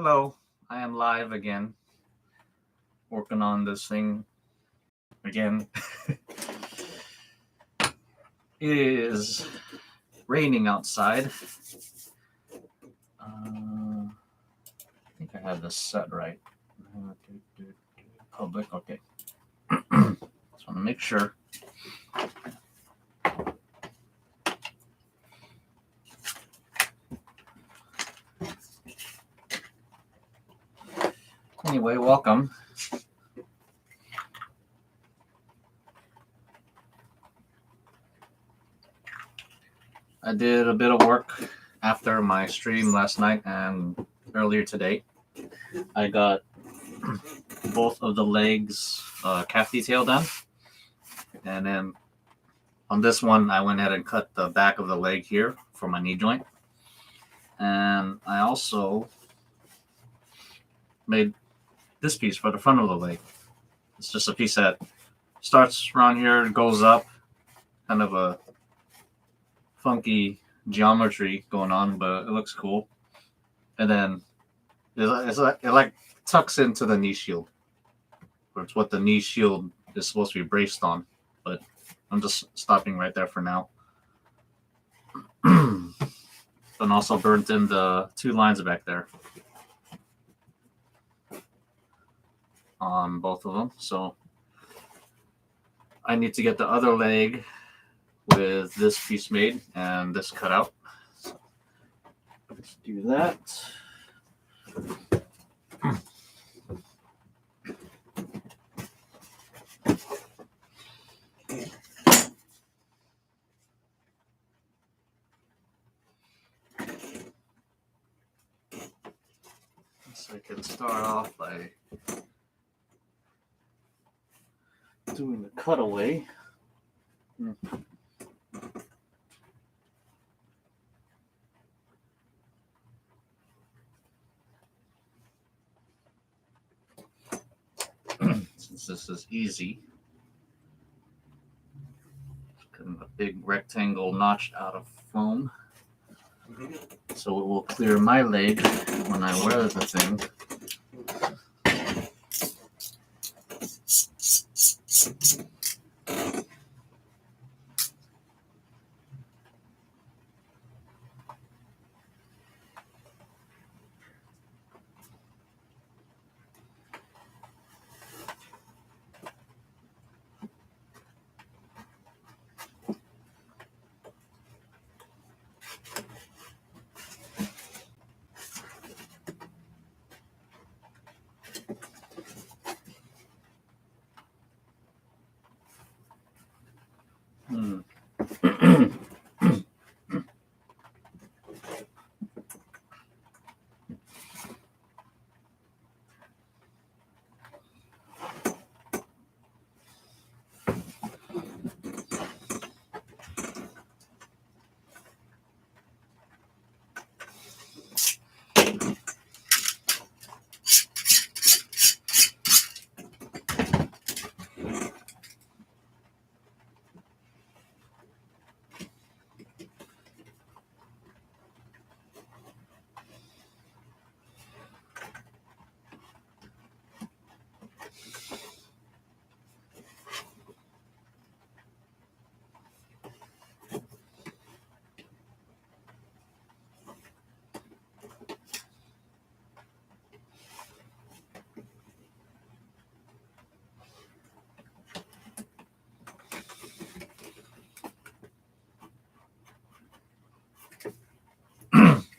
Hello, I am live again, working on this thing again. It is raining outside. I think I have this set right. Public, okay. Just want to make sure. Anyway, welcome. I did a bit of work after my stream last night and earlier today. I got both of the legs calf detail done, and then on this one I went ahead and cut the back of the leg here for my knee joint, and I also made this piece for the front of the leg. It's just a piece that starts around here, goes up, kind of a funky geometry going on, but it looks cool. And then it like tucks into the knee shield, or it's what the knee shield is supposed to be braced on. But I'm just stopping right there for now. And also burnt in the two lines back there on both of them. So I need to get the other leg with this piece made and this cut out. So let's do that. So I can start off by doing the cutaway. Since this is easy, cutting a big rectangle notched out of foam, so it will clear my leg when I wear the thing.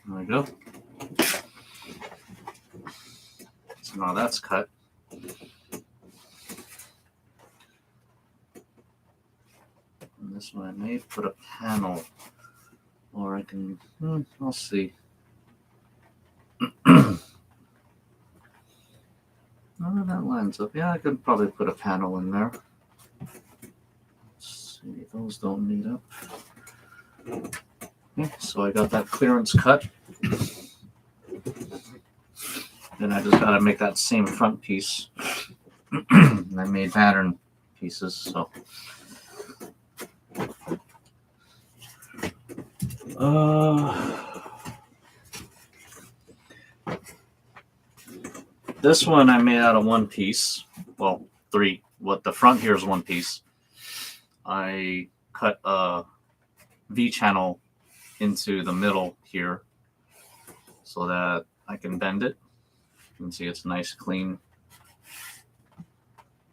There we go. So now that's cut. And this one I may put a panel, or I can, I'll see. Oh, that lines up. Yeah, I could probably put a panel in there. Let's see, those don't meet up. Okay, so I got that clearance cut. Then I just got to make that same front piece. And I made pattern pieces, so. This one I made out of one piece. Well, three. What the front here is one piece. I cut a V channel into the middle here so that I can bend it. You can see it's a nice clean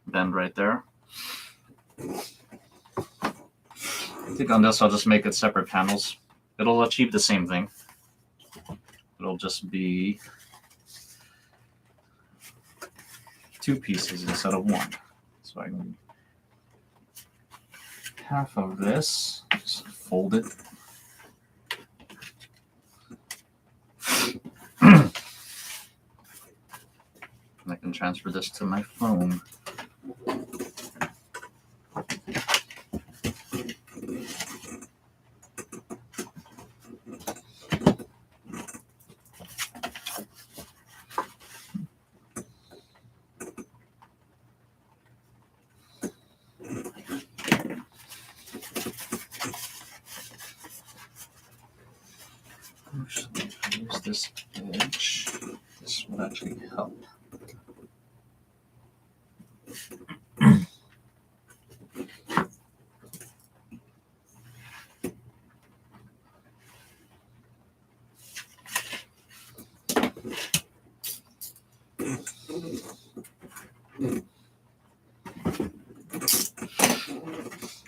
bend right there. I think on this I'll just make it separate panels. It'll achieve the same thing. It'll just be two pieces instead of one. So I can half of this, just fold it. I can transfer this to my phone.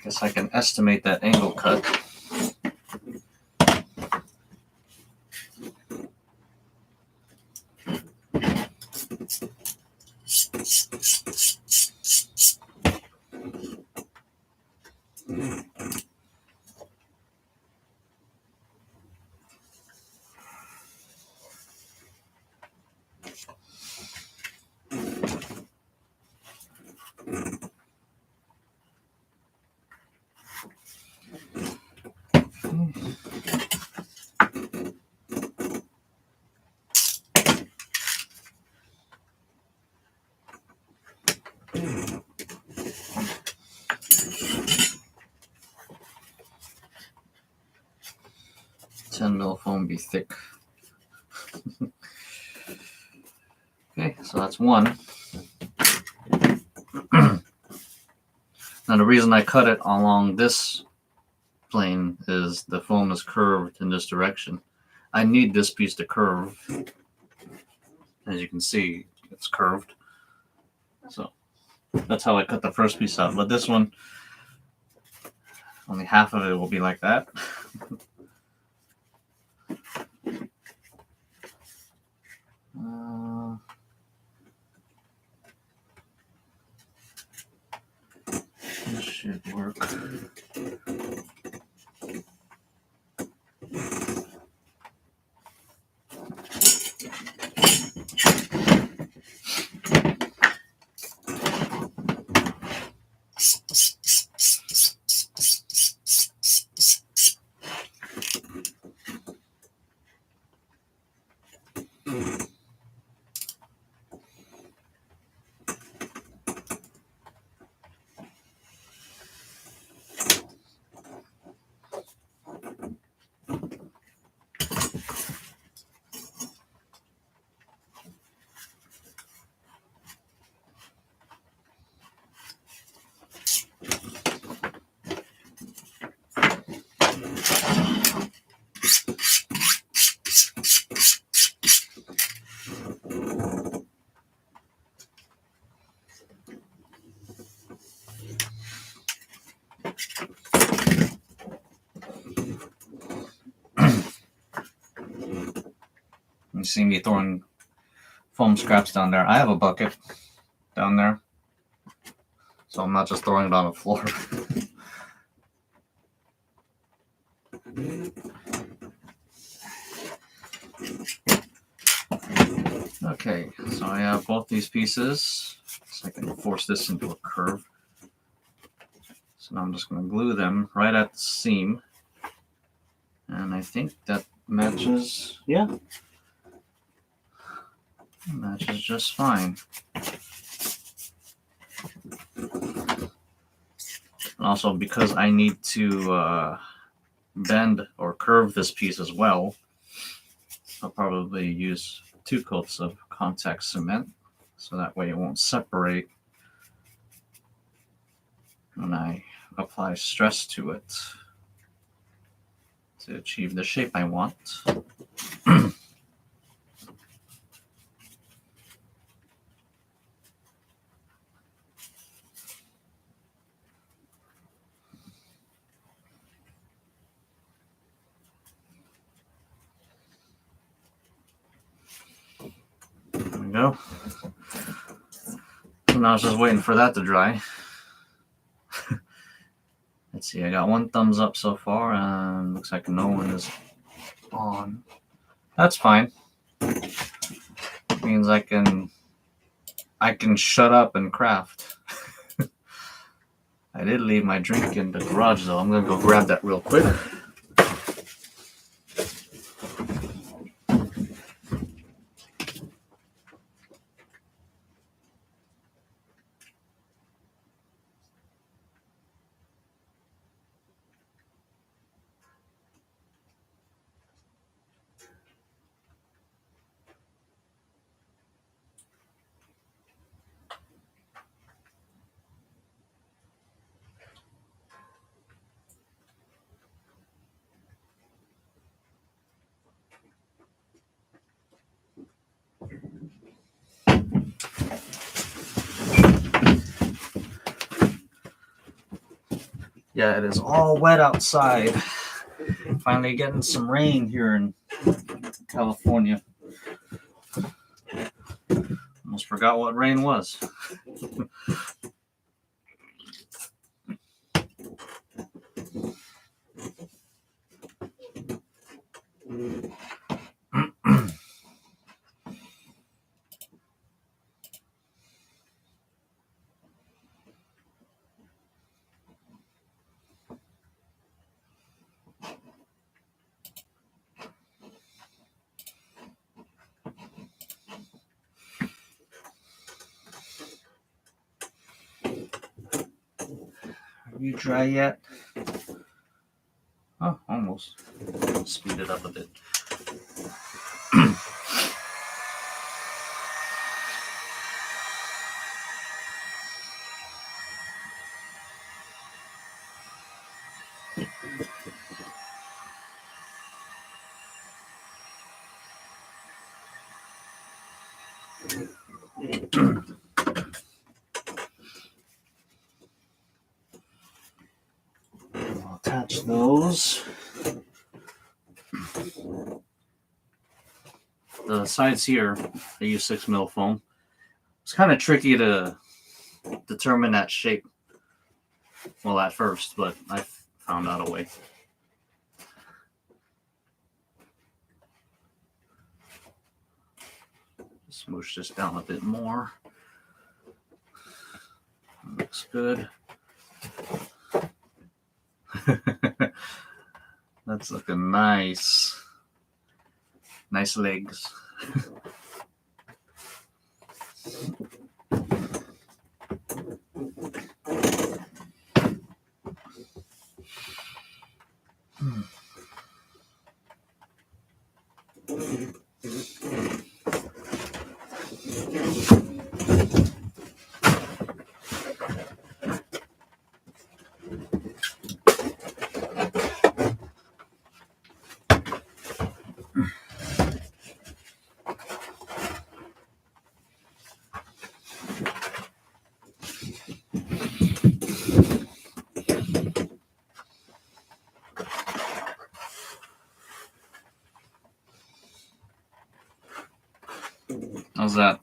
'Cause I can estimate that angle cut. Foam be thick. Okay, so that's one. Now the reason I cut it along this plane is the foam is curved in this direction. I need this piece to curve. As you can see, it's curved. So that's how I cut the first piece out. But this one, only half of it will be like that. This should work. You see me throwing foam scraps down there. I have a bucket down there, so I'm not just throwing it on the floor. Okay, so I have both these pieces, so I can force this into a curve. So now I'm just going to glue them right at the seam, and I think that matches. Yeah. Matches just fine. And also, because I need to bend or curve this piece as well, I'll probably use 2 coats of contact cement. so that way it won't separate when I apply stress to it to achieve the shape I want. There we go. So now I was just waiting for that to dry. Let's see, I got one thumbs up so far, and looks like no one is on. That's fine. Means I can shut up and craft. I did leave my drink in the garage though. I'm gonna go grab that real quick. Yeah, it is all wet outside. Finally getting some rain here in California. Almost forgot what rain was. Are you dry yet? Oh, almost. Speed it up a bit. I'll attach those. The sides here, I use 6mm foam. It's kind of tricky to determine that shape, well, at first, but I found out a way. Smoosh this down a bit more. Looks good. That's looking nice. Nice legs. How's that?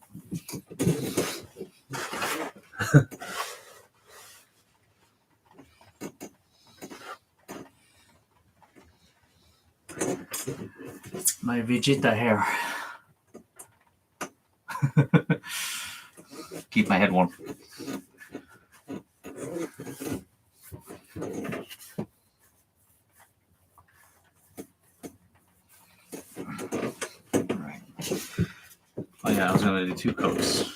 My Vegeta hair. Keep my head warm. Right. Oh yeah, I was gonna do 2 coats.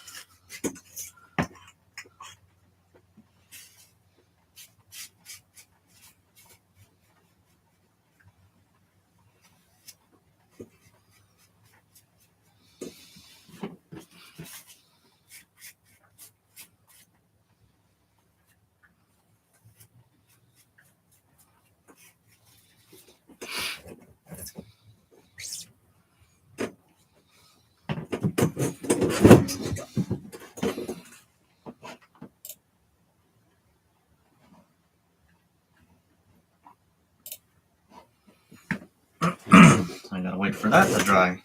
I gotta wait for that to dry.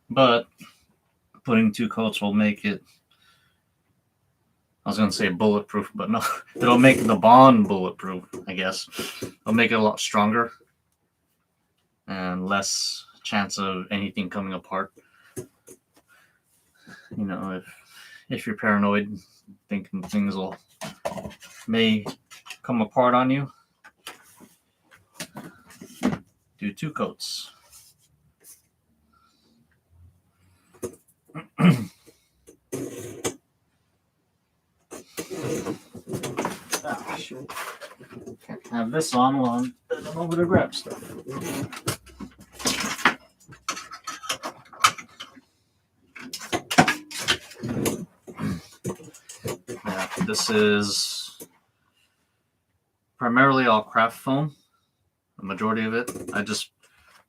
But putting 2 coats will make it, I was gonna say bulletproof, but no, it'll make the bond bulletproof, I guess. It'll make it a lot stronger and less chance of anything coming apart. You know, if you're paranoid, thinking things may come apart on you, do 2 coats. Ah, shoot. Can't have this on while I'm over to grab stuff. Yeah, this is primarily all craft foam, the majority of it. I just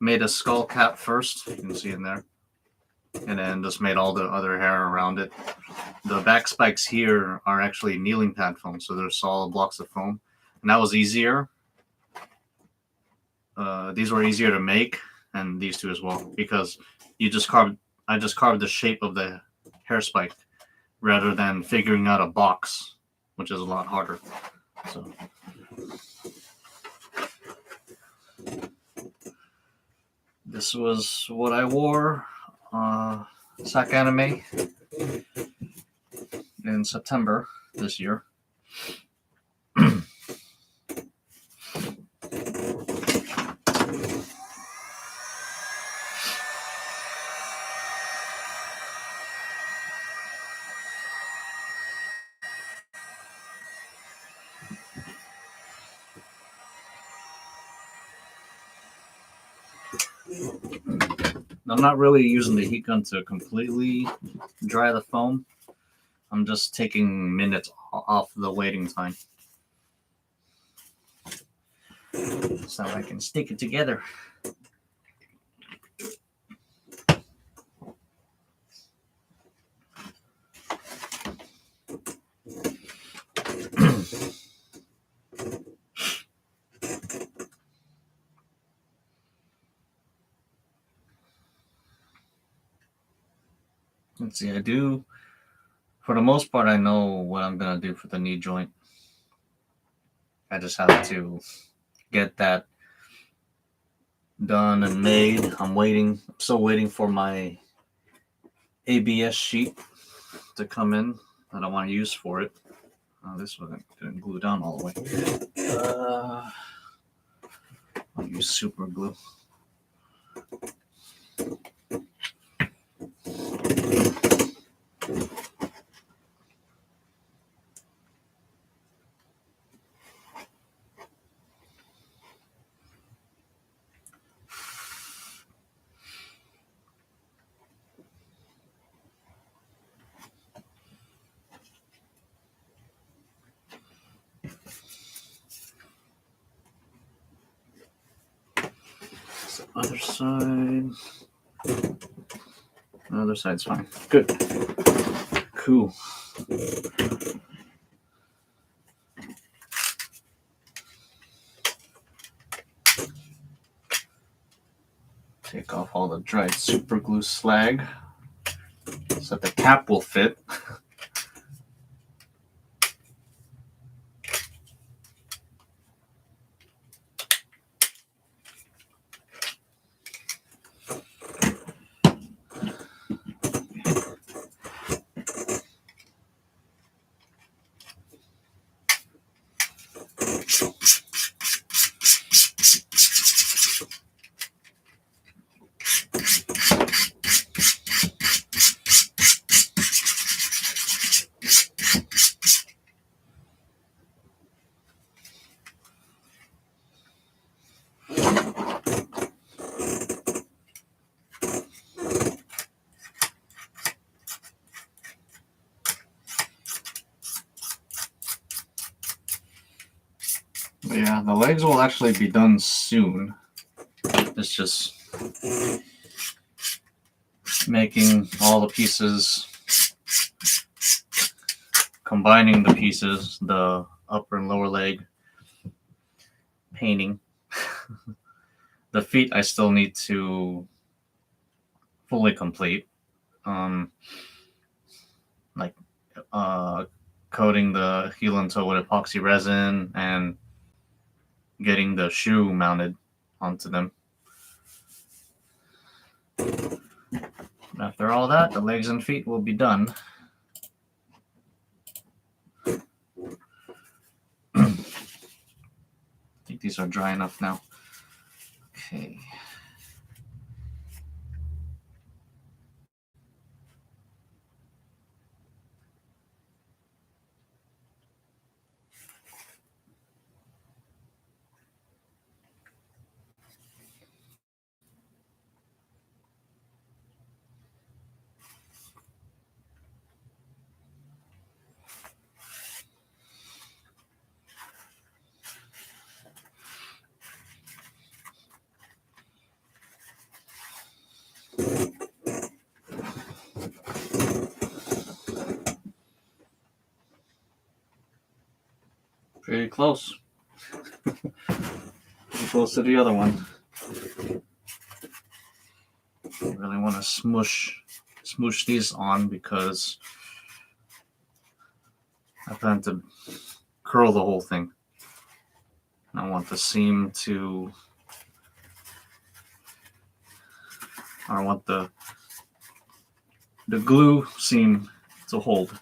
made a skull cap first, you can see in there, and then just made all the other hair around it. The back spikes here are actually kneeling pad foam, so they're solid blocks of foam, and that was easier. These were easier to make, and these two as well, because I just carved the shape of the hair spike rather than figuring out a box, which is a lot harder. So this was what I wore SAC Anime in September this year. I'm not really using the heat gun to completely dry the foam. I'm just taking minutes off the waiting time so I can stick it together. Let's see, for the most part, I know what I'm going to do for the knee joint. I just have to get that done and made. I'm still waiting for my ABS sheet to come in that I want to use for it. This one didn't glue down all the way. I'll use super glue. Other side. The other side's fine. Good. Cool. Take off all the dried super glue slag so that the cap will fit. Yeah, the legs will actually be done soon. It's just making all the pieces combining the pieces, the upper and lower leg, painting. The feet I still need to fully complete. Like coating the heel and toe with epoxy resin and getting the shoe mounted onto them. After all that, the legs and feet will be done. I think these are dry enough now. Okay. Pretty close. Pretty close to the other one. I really want to smoosh these on because I plan to curl the whole thing. I want the seam to, I want the glue seam to hold.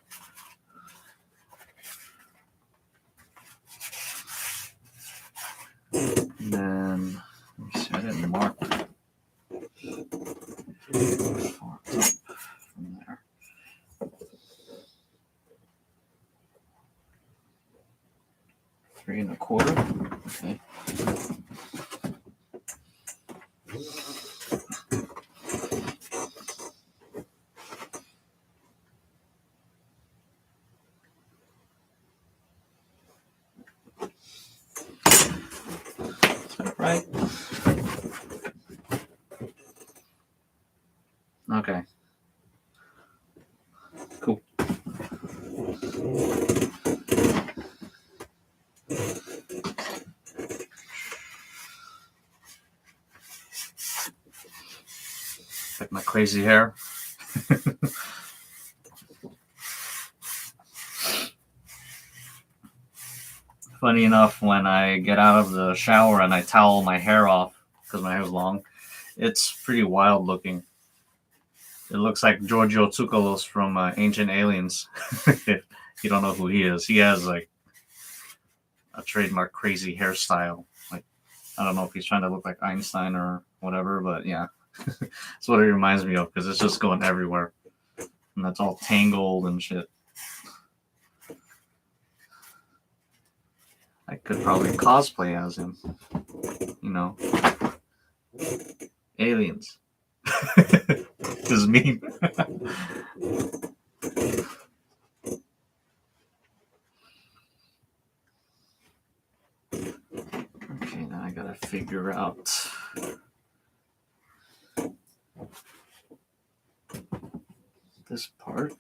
And then, let me see, I didn't mark far up from there. Three 3¼ Okay. Right. Okay. Cool. Like my crazy hair. Funny enough, when I get out of the shower and I towel my hair off, because my hair is long, it's pretty wild looking. It looks like Giorgio Tsoukalos from Ancient Aliens. If you don't know who he is, he has like a trademark crazy hairstyle. Like, I don't know if he's trying to look like Einstein or whatever, but yeah, that's what it reminds me of because it's just going everywhere, and that's all tangled and shit. I could probably cosplay as him, you know. Aliens. This is me. Okay, now I gotta figure out this part.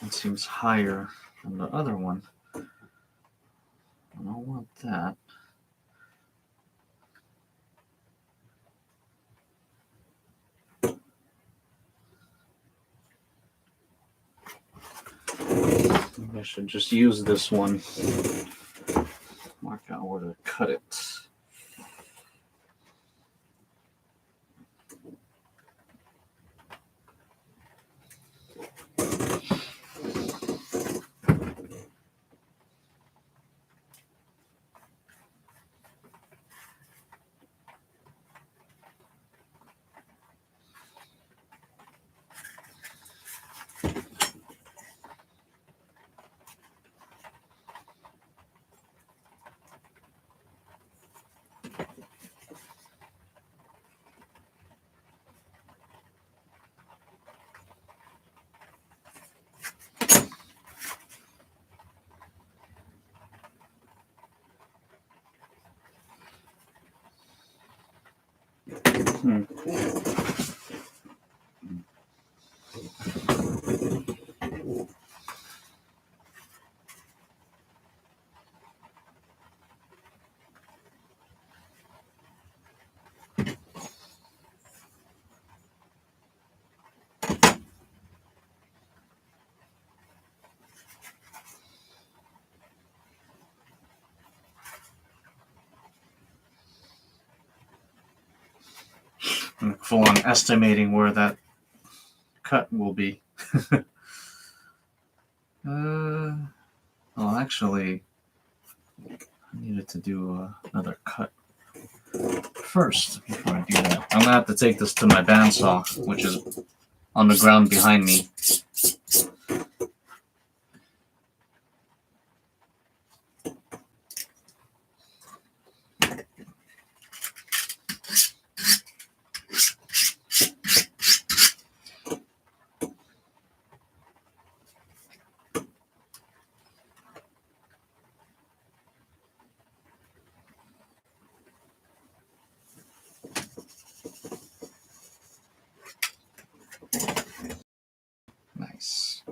It seems higher than the other one. I don't want that. Maybe I should just use this one. Mark out where to cut it. I'm full on estimating where that cut will be. Well, actually, I needed to do another cut first before I do that. I'm gonna have to take this to my bandsaw, which is on the ground behind me. Nice.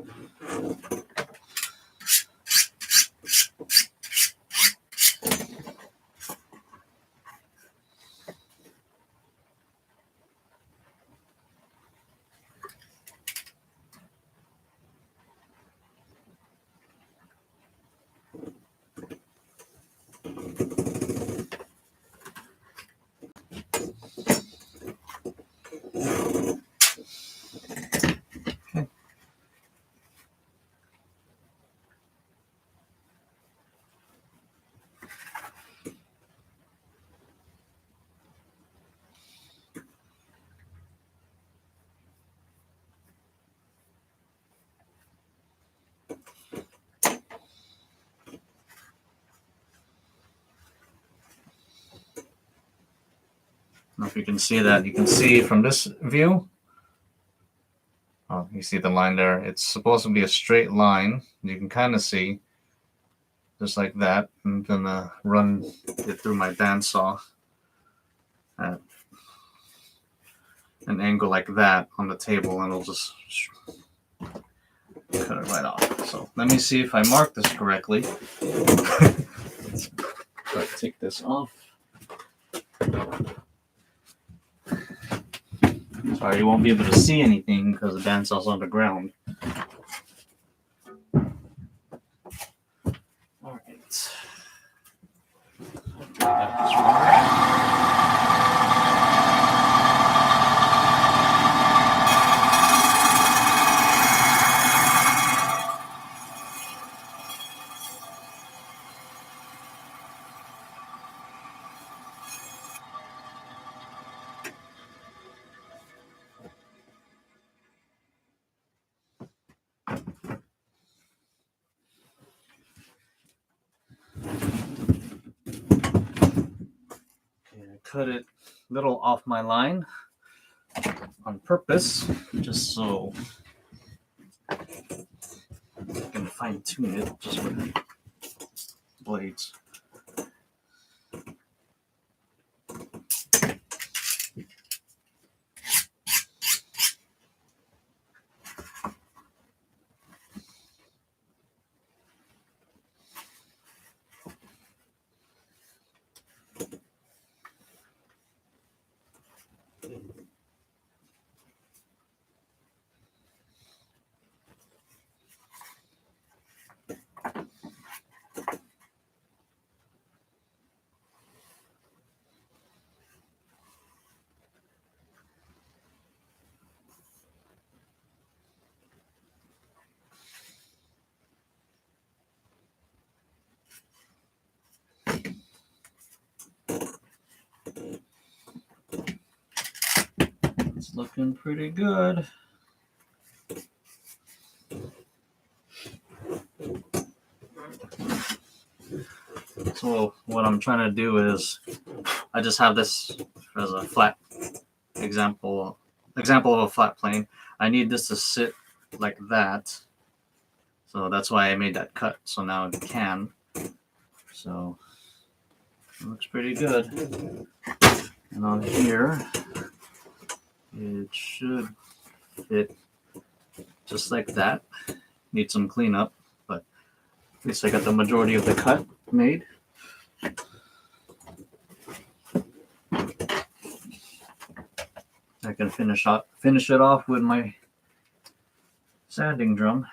I don't know if you can see that. You can see from this view. Oh, you see the line there. It's supposed to be a straight line. You can kind of see, just like that. I'm gonna run it through my bandsaw at an angle like that on the table, and it'll just cut it right off. So let me see if I mark this correctly. Let's take this off. Sorry, you won't be able to see anything because the bandsaw's on the ground. All right. Cut it a little off my line on purpose, just so I can fine tune it just with blades. It's looking pretty good. So what I'm trying to do is, I just have this as a flat example of a flat plane. I need this to sit like that. So that's why I made that cut. So now it can. So it looks pretty good. And on here, It should fit just like that. Need some cleanup, but at least I got the majority of the cut made. I can finish it off with my sanding drum.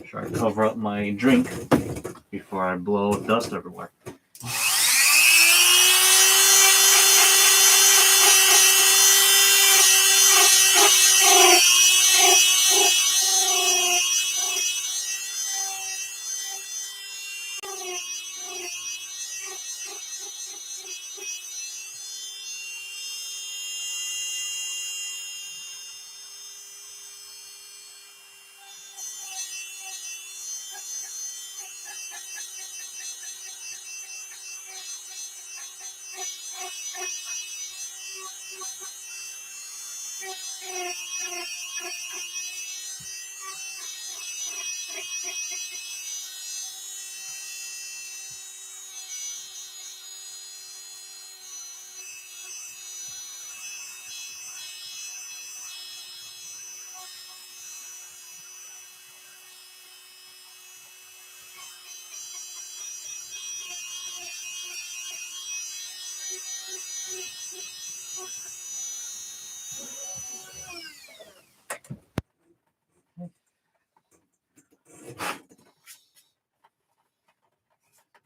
Try to cover up my drink before I blow dust everywhere.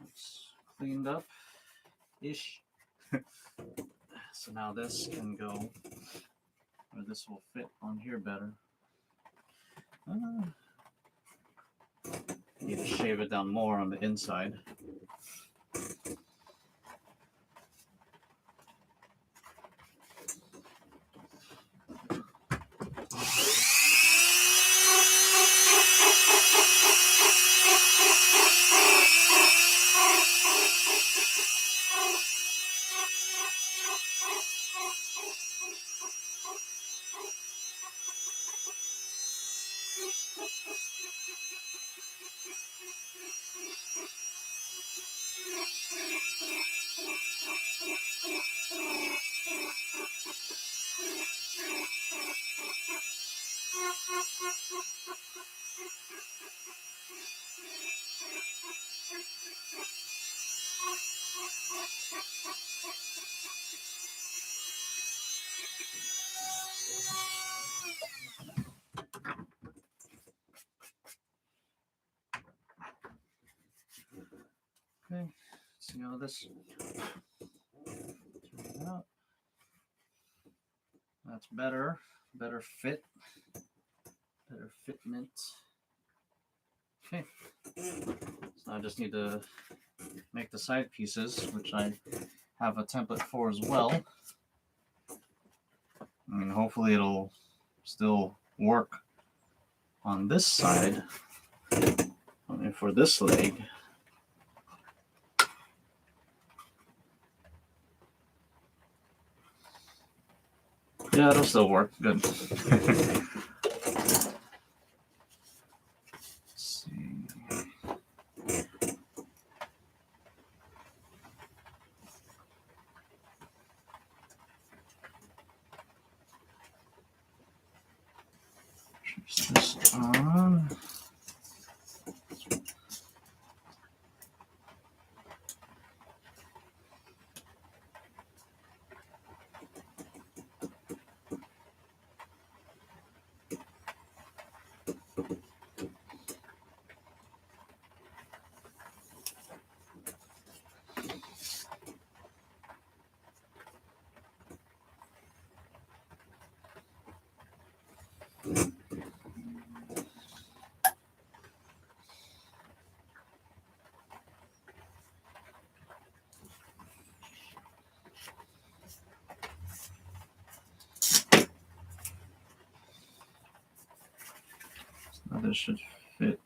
It's cleaned up ish. So now this can go, or this will fit on here better. Need to shave it down more on the inside. Okay, see how this turns out. That's better fit, better fitment. Okay, so I just need to make the side pieces, which I have a template for as well. I mean, hopefully it'll still work on this side. I mean, for this leg. Yeah, it'll still work. Good. Let's see. Trace this on. Now this should fit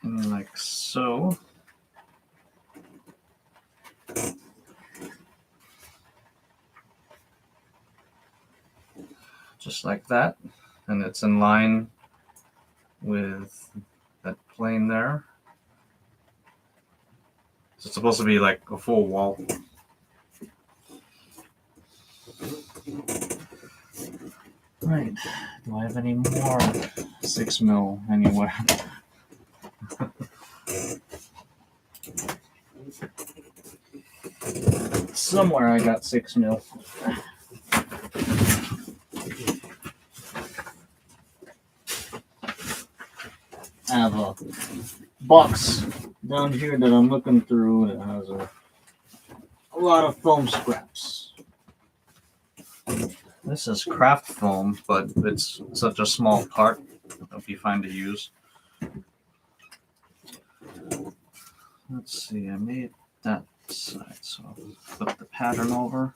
in like so. Just like that, and it's in line with that plane there. So it's supposed to be like a full wall. Right. Do I have any more 6mm anywhere? Somewhere I got 6mm. I have a box down here that I'm looking through that has a lot of foam scraps. This is craft foam, but it's such a small part. It'll be fine to use. Let's see, I made that side, so I'll flip the pattern over.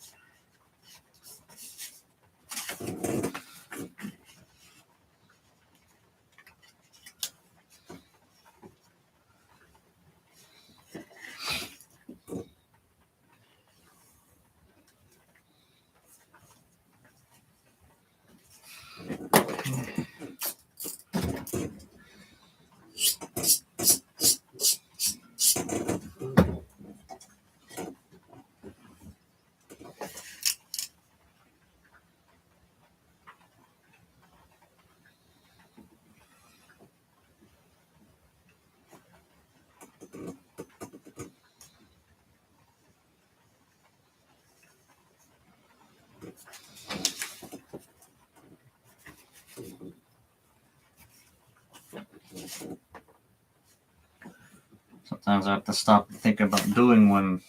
Sometimes I have to stop and think about doing when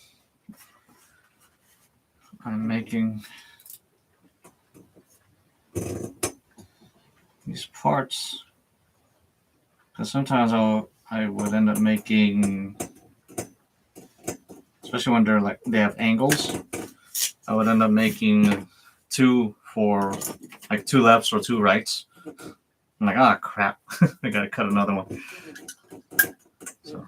I'm making these parts. Because sometimes I would end up making, especially when they have angles, I would end up making two for like two lefts or two rights. I'm like, ah, crap, I gotta cut another one. So.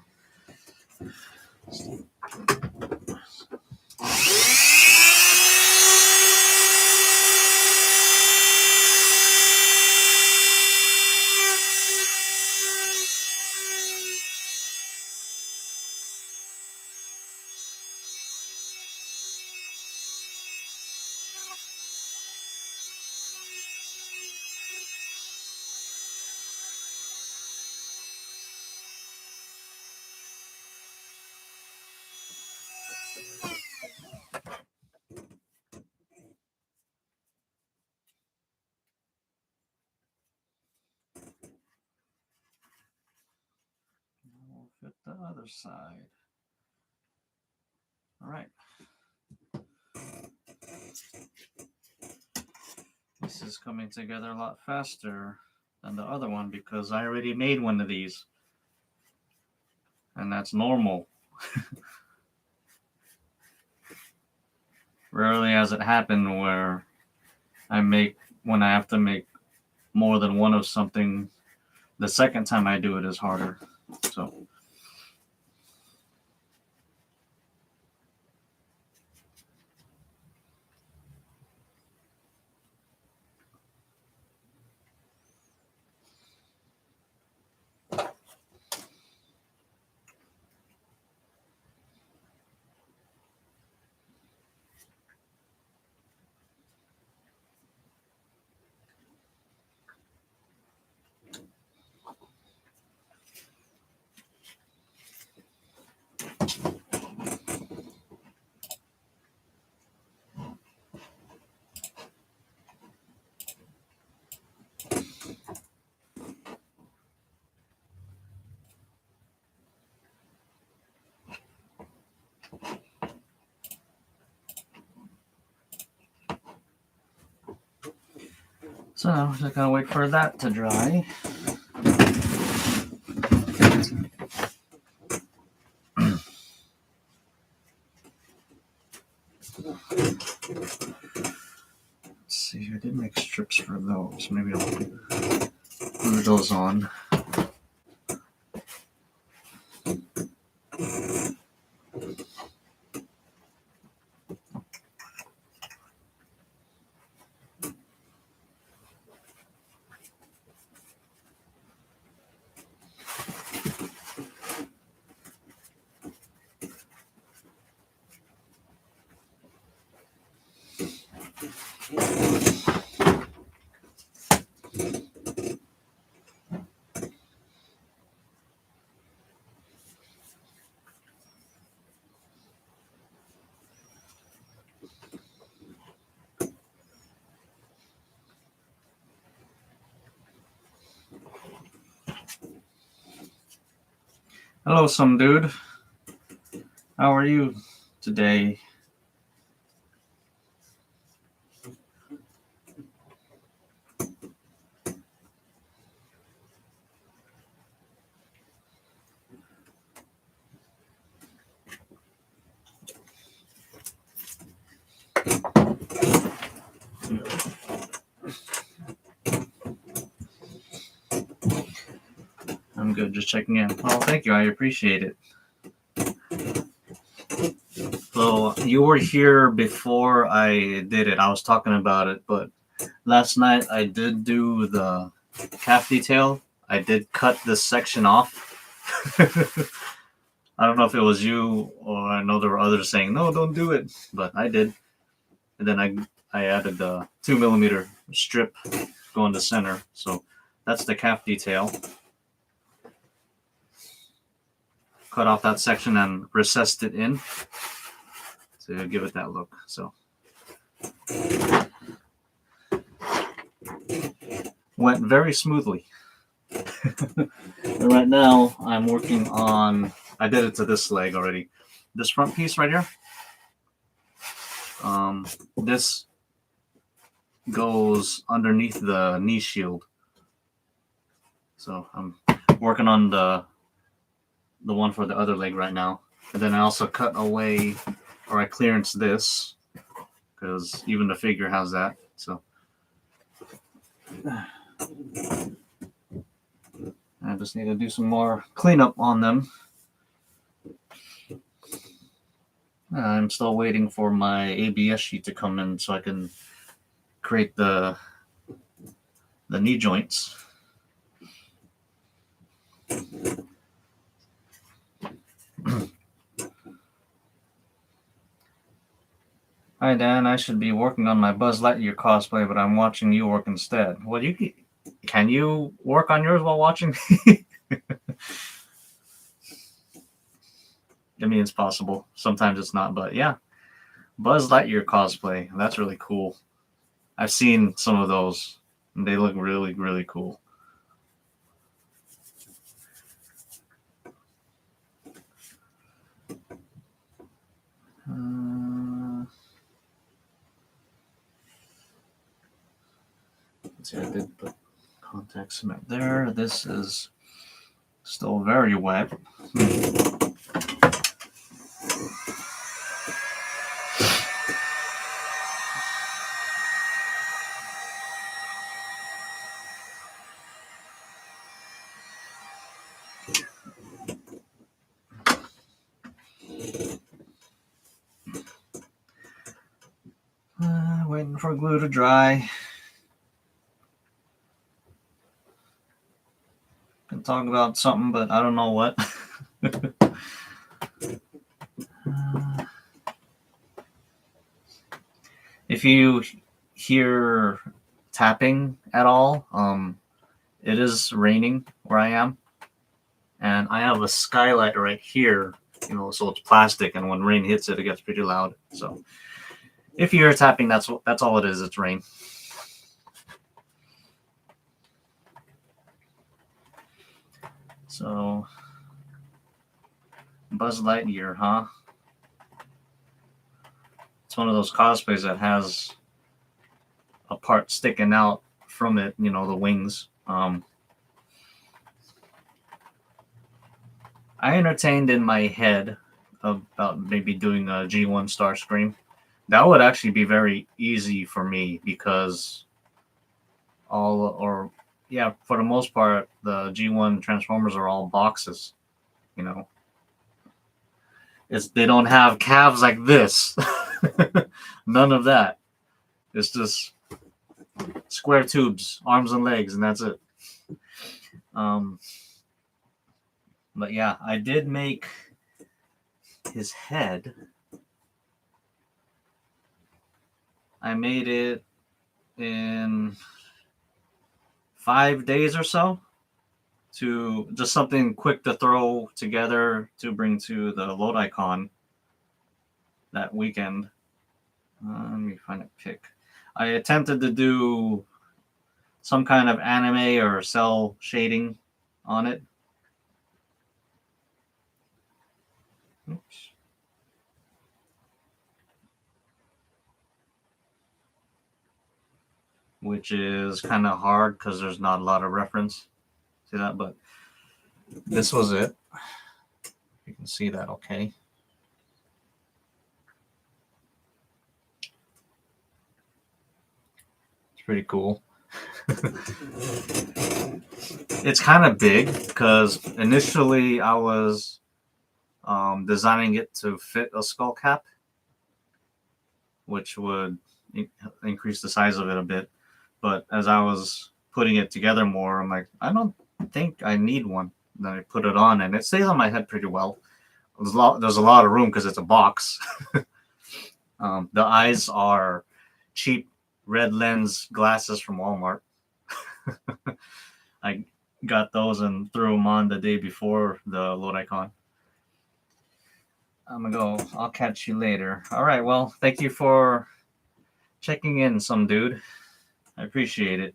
We'll fit the other side. All right. This is coming together a lot faster than the other one because I already made one of these. And that's normal. Rarely has it happened where when I have to make more than one of something, the second time I do it is harder. So. So just gotta wait for that to dry. Let's see, I did make strips for those. Maybe I'll glue those on. Hello, some dude. How are you today? I'm good, just checking in. Oh, thank you. I appreciate it. So you were here before I did it. I was talking about it, but last night I did do the calf detail. I did cut this section off. I don't know if it was you or I know there were others saying, no, don't do it. But I did. And then I added the 2mm strip going to center. So that's the calf detail. Cut off that section and recessed it in to give it that look. So went very smoothly. Right now I'm working on, I did it to this leg already. This front piece right here. This goes underneath the knee shield. So I'm working on the one for the other leg right now. And then I also cut away, or I clearance this, because even the figure has that. So I just need to do some more cleanup on them. I'm still waiting for my ABS sheet to come in so I can create the knee joints. Hi Dan, I should be working on my Buzz Lightyear cosplay, but I'm watching you work instead. Well, can you work on yours while watching? I mean, it's possible. Sometimes it's not, but yeah. Buzz Lightyear cosplay. That's really cool. I've seen some of those. And they look really, really cool. Let's see, I did put contact cement there. This is still very wet. Waiting for glue to dry. Can talk about something, but I don't know what. If you hear tapping at all, it is raining where I am, and I have a skylight right here, so it's plastic, and when rain hits it, it gets pretty loud. So if you hear tapping, that's all it is. It's rain. So Buzz Lightyear, huh? It's one of those cosplays that has a part sticking out from it, the wings. I entertained in my head about maybe doing a G1 Starscream. That would actually be very easy for me because for the most part, the G1 Transformers are all boxes. They don't have calves like this. None of that. It's just square tubes, arms and legs, and that's it. But yeah, I did make his head. I made it in 5 days or so, to just something quick to throw together to bring to the Lodi Con that weekend. Let me find a pic. I attempted to do some kind of anime or cell shading on it. Oops. Which is kind of hard because there's not a lot of reference to that, but this was it. You can see that okay. It's pretty cool. It's kind of big because initially I was designing it to fit a skull cap, which would increase the size of it a bit. But as I was putting it together more, I'm like, I don't think I need one. Then I put it on, and it stays on my head pretty well. There's a lot of room because it's a box. The eyes are cheap red lens glasses from Walmart. I got those and threw them on the day before the Lodi Con. I'm gonna go. I'll catch you later. All right. Well, thank you for checking in, some dude. I appreciate it.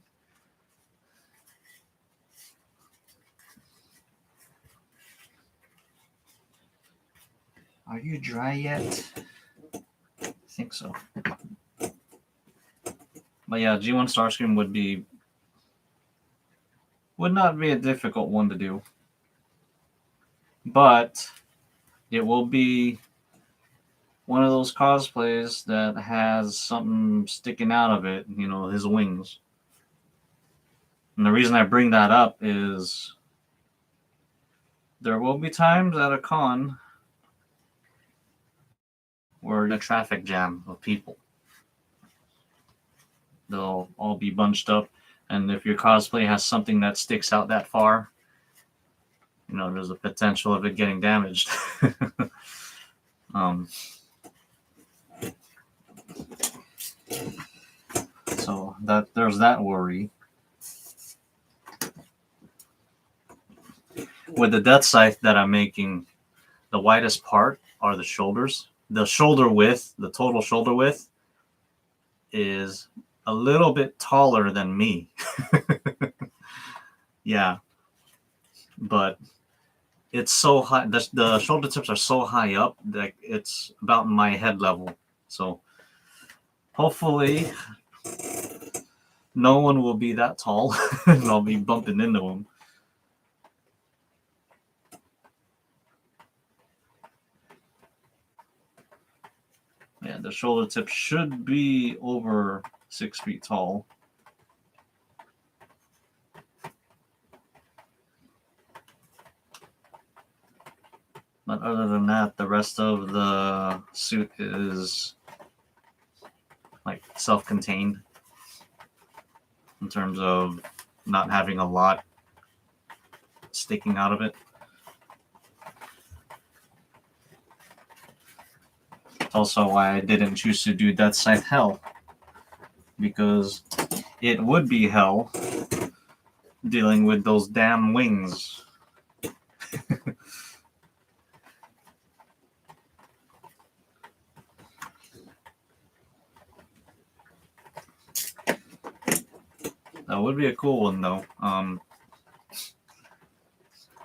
Are you dry yet? I think so. But yeah, G1 Starscream would not be a difficult one to do. But it will be one of those cosplays that has something sticking out of it, you know, his wings. And the reason I bring that up is there will be times at a con where in a traffic jam of people. They'll all be bunched up, and if your cosplay has something that sticks out that far, you know, there's a potential of it getting damaged. So there's that worry. With the Deathscythe that I'm making, the widest part are the shoulders. The shoulder width, the total shoulder width, is a little bit taller than me. Yeah. But it's so high. The shoulder tips are so high up that it's about my head level. So hopefully no one will be that tall and I'll be bumping into them. Yeah, the shoulder tip should be over 6 feet tall. But other than that, the rest of the suit is like self-contained in terms of not having a lot sticking out of it. It's also why I didn't choose to do Deathscythe Hell, because it would be hell dealing with those damn wings. That would be a cool one, though. I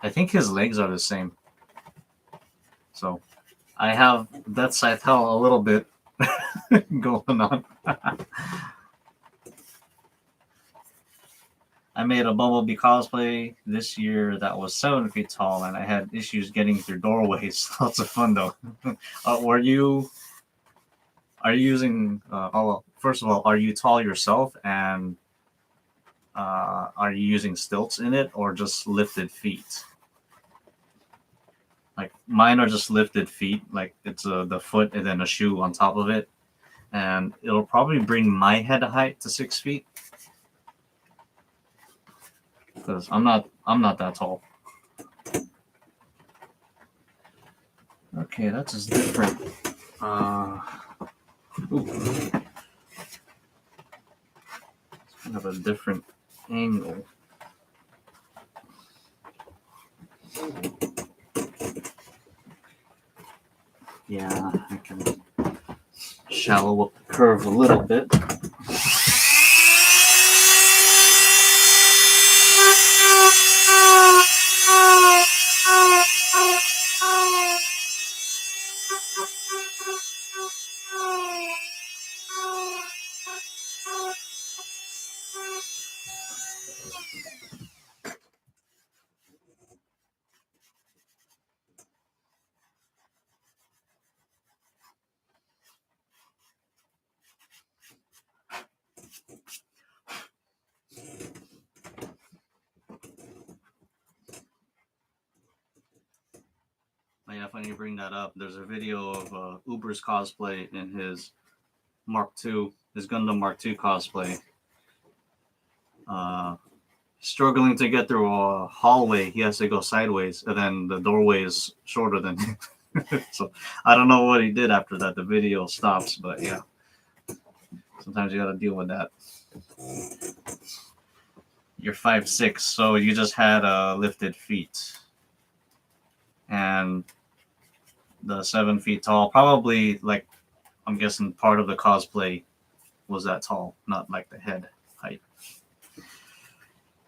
think his legs are the same. So I have Deathscythe Hell a little bit going on. I made a Bumblebee cosplay this year that was 7 feet tall, and I had issues getting through doorways. Lots of fun, though. Are you using? First of all, are you tall yourself, and are you using stilts in it, or just lifted feet? Like mine are just lifted feet. Like it's the foot and then a shoe on top of it, and it'll probably bring my head height to 6 feet. Because I'm not that tall. Okay, that's just different. Ooh. have a different angle. Yeah, I can shallow up the curve a little bit. Yeah, funny you bring that up. There's a video of Uber's cosplay in his Mark II, his Gundam Mark II cosplay. Struggling to get through a hallway, he has to go sideways, and then the doorway is shorter than him. So I don't know what he did after that. The video stops, but yeah, sometimes you got to deal with that. You're 5'6", so you just had lifted feet, and the 7 feet tall. Probably, like, I'm guessing part of the cosplay was that tall, not like the head height.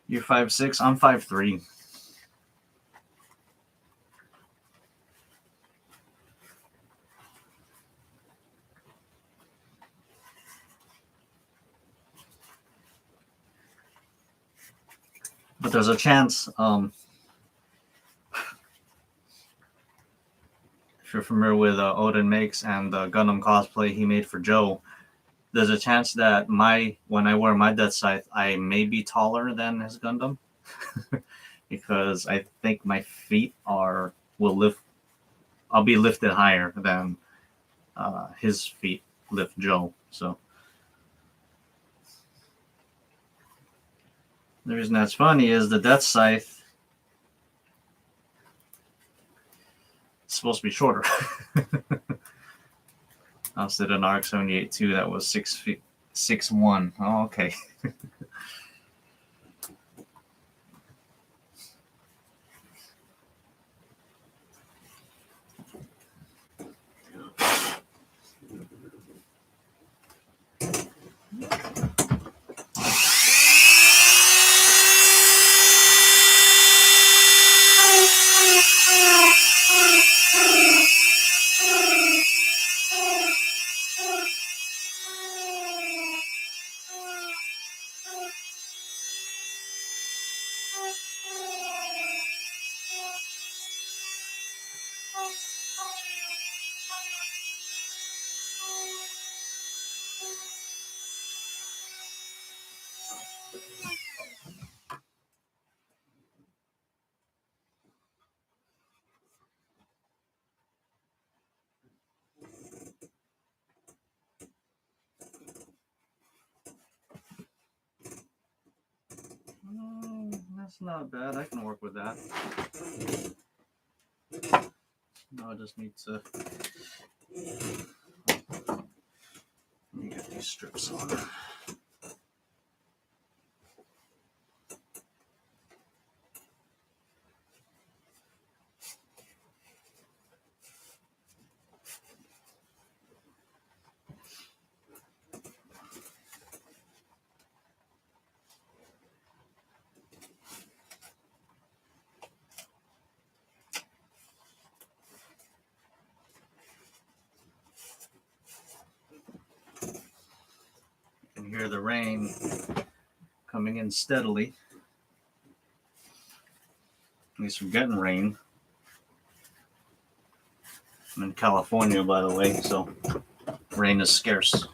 You're 5'6", I'm 5'3". But there's a chance, if you're familiar with Odin Makes and the Gundam cosplay he made for Joe, there's a chance that when I wear my Deathscythe, I may be taller than his Gundam. Because I think my feet will lift. I'll be lifted higher than his feet lift Joe. So the reason that's funny is the Deathscythe is supposed to be shorter. I was at an RX-78 too. That was 6'1". Oh, okay. That's not bad. I can work with that. No, I just need to let me get these strips on. You can hear the rain coming in steadily. At least we're getting rain. I'm in California, by the way, so rain is scarce.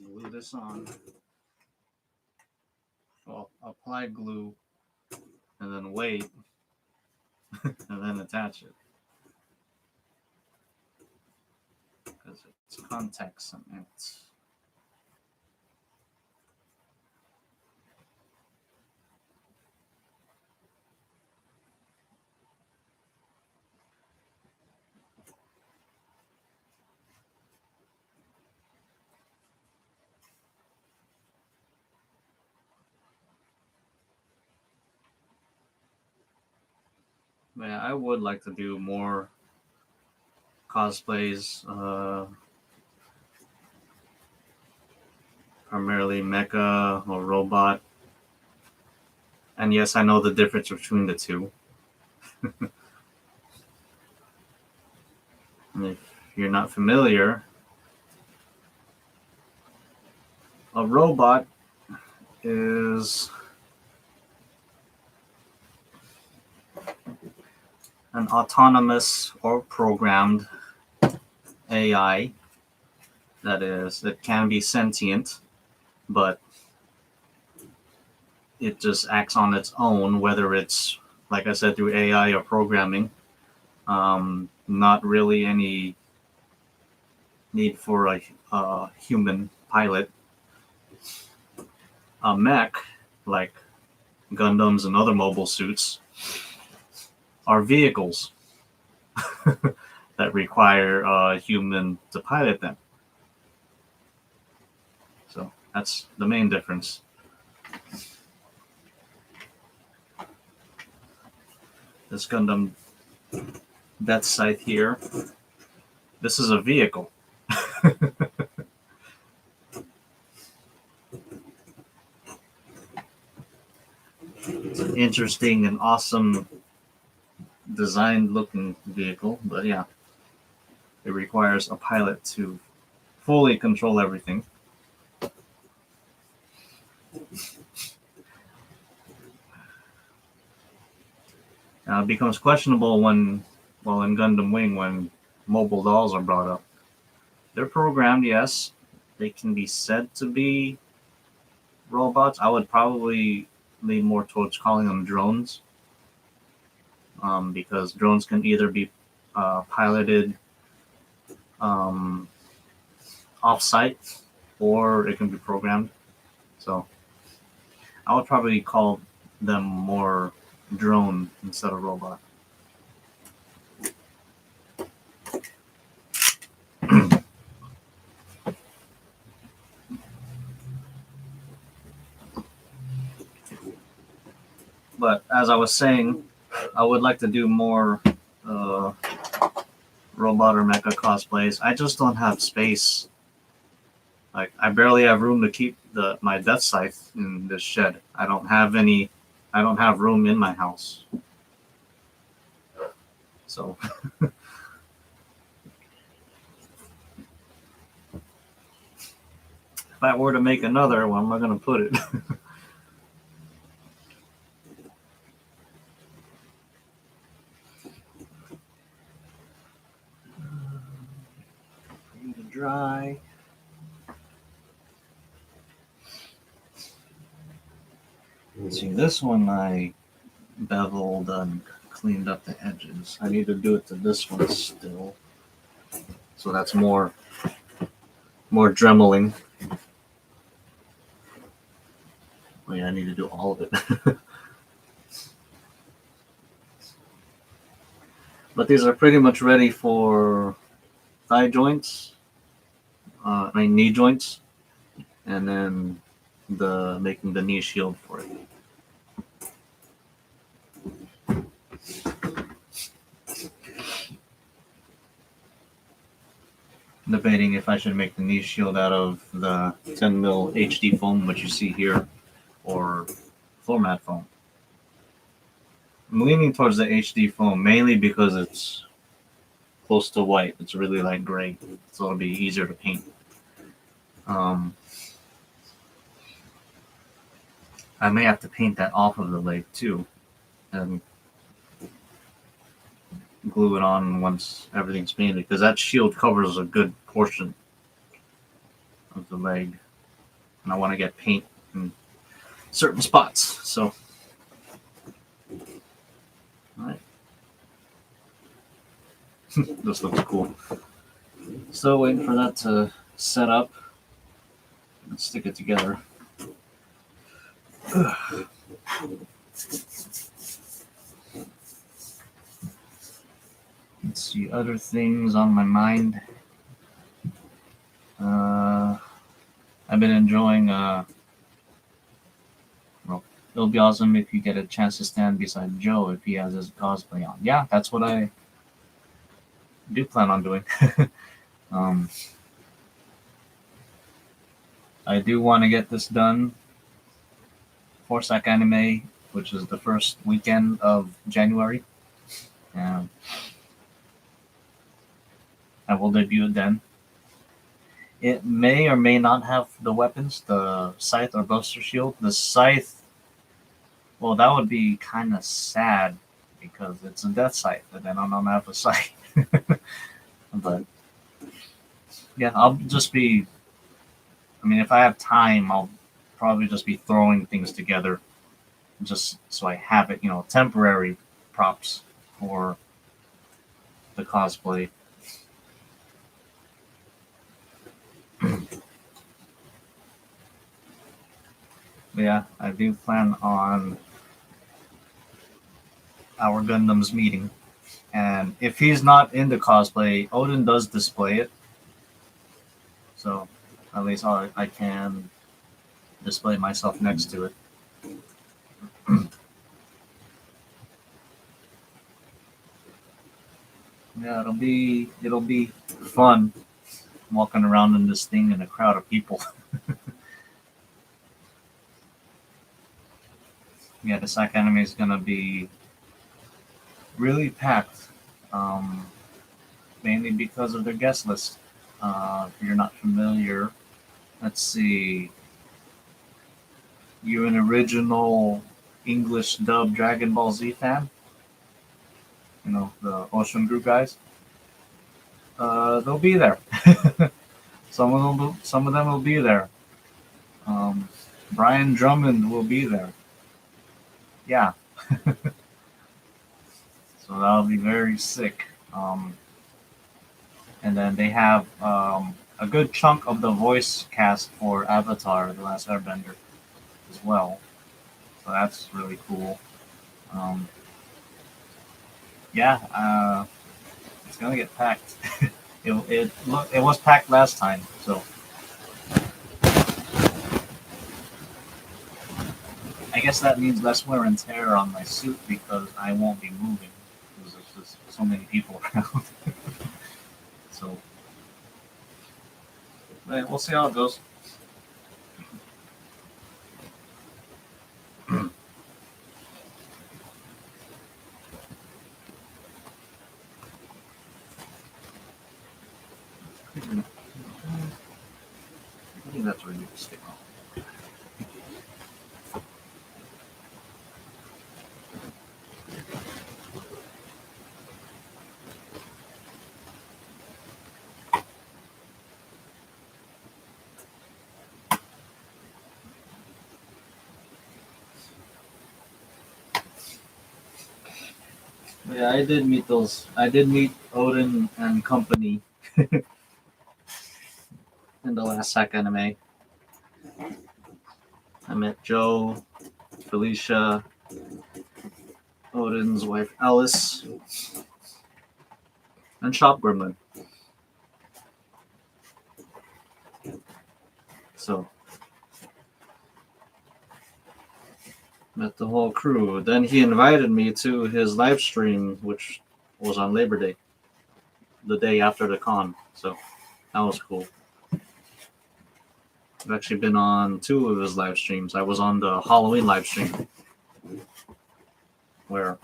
Glue this on. Well, apply glue and then wait and then attach it. Because it's contact cement. Yeah, I would like to do more cosplays, primarily mecha or robot. And yes, I know the difference between the two. If you're not familiar, a robot is an autonomous or programmed AI. That is, it can be sentient, but it just acts on its own, whether it's, like I said, through AI or programming. Not really any need for a human pilot. A mech, like Gundams and other mobile suits, are vehicles that require a human to pilot them. So that's the main difference. This Gundam Deathscythe here, this is a vehicle. It's an interesting and awesome designed looking vehicle, but yeah, it requires a pilot to fully control everything. Now it becomes questionable when, well, in Gundam Wing, when mobile dolls are brought up. They're programmed, yes. They can be said to be robots. I would probably lean more towards calling them drones, because drones can either be piloted off-site or it can be programmed. So I would probably call them more drone instead of robot. But as I was saying, I would like to do more robot or mecha cosplays. I just don't have space. Like, I barely have room to keep my Deathscythe in this shed. I don't have room in my house. So if I were to make another, where am I going to put it? To dry. See, this one I beveled and cleaned up the edges. I need to do it to this one still. So that's more dremeling. Oh yeah, I need to do all of it. But these are pretty much ready for thigh joints, knee joints, and then making the knee shield for it. Debating if I should make the knee shield out of the 10 mil HD foam, which you see here, or floor mat foam. I'm leaning towards the HD foam mainly because it's close to white. It's really light gray, so it'll be easier to paint. I may have to paint that off of the leg too, and glue it on once everything's painted, because that shield covers a good portion of the leg, and I want to get paint in certain spots. So, all right. This looks cool. Still waiting for that to set up and stick it together. Let's see, other things on my mind. I've been enjoying, well, it'll be awesome if you get a chance to stand beside Joe if he has his cosplay on. Yeah, that's what I do plan on doing. I do want to get this done for SAC Anime, which is the first weekend of January. And I will debut it then. It may or may not have the weapons, the scythe or buster shield. The scythe, well, that would be kind of sad because it's a Deathscythe, and then I don't have a scythe. But yeah, I'll just be. I mean, if I have time, I'll probably just be throwing things together, just so I have it, temporary props for the cosplay. But yeah, I do plan on our Gundam's meeting. And if he's not into cosplay, Odin does display it. So at least I can display myself next to it. Yeah, it'll be fun walking around in this thing in a crowd of people. Yeah, the SAC Anime is gonna be really packed, mainly because of their guest list. If you're not familiar, let's see. You're an original English dub Dragon Ball Z fan? The Ocean Group guys? They'll be there. Some of them will be there. Brian Drummond will be there. Yeah. So that'll be very sick. And then they have a good chunk of the voice cast for Avatar: The Last Airbender as well. So that's really cool. Yeah, it's gonna get packed. it was packed last time, so I guess that means less wear and tear on my suit because I won't be moving because there's just so many people around. So, we'll see how it goes. I think that's where you stick on. Yeah, I did meet those. I did meet Odin and company in the last Sack anime. I met Joe, Felicia, Odin's wife Alice, and Shop Gremlin. So met the whole crew. Then he invited me to his live stream, which was on Labor Day, the day after the con. So that was cool. I've actually been on 2 of his live streams. I was on the Halloween live stream where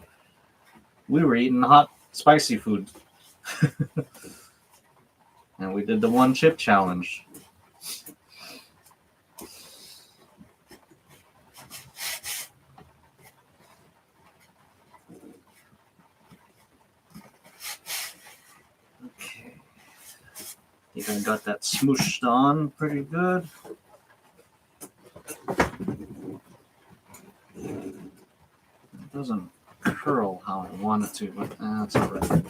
we were eating hot, spicy food. And we did the 1 chip challenge. Okay. I think I got that smooshed on pretty good. It doesn't curl how I want it to, but that's alright.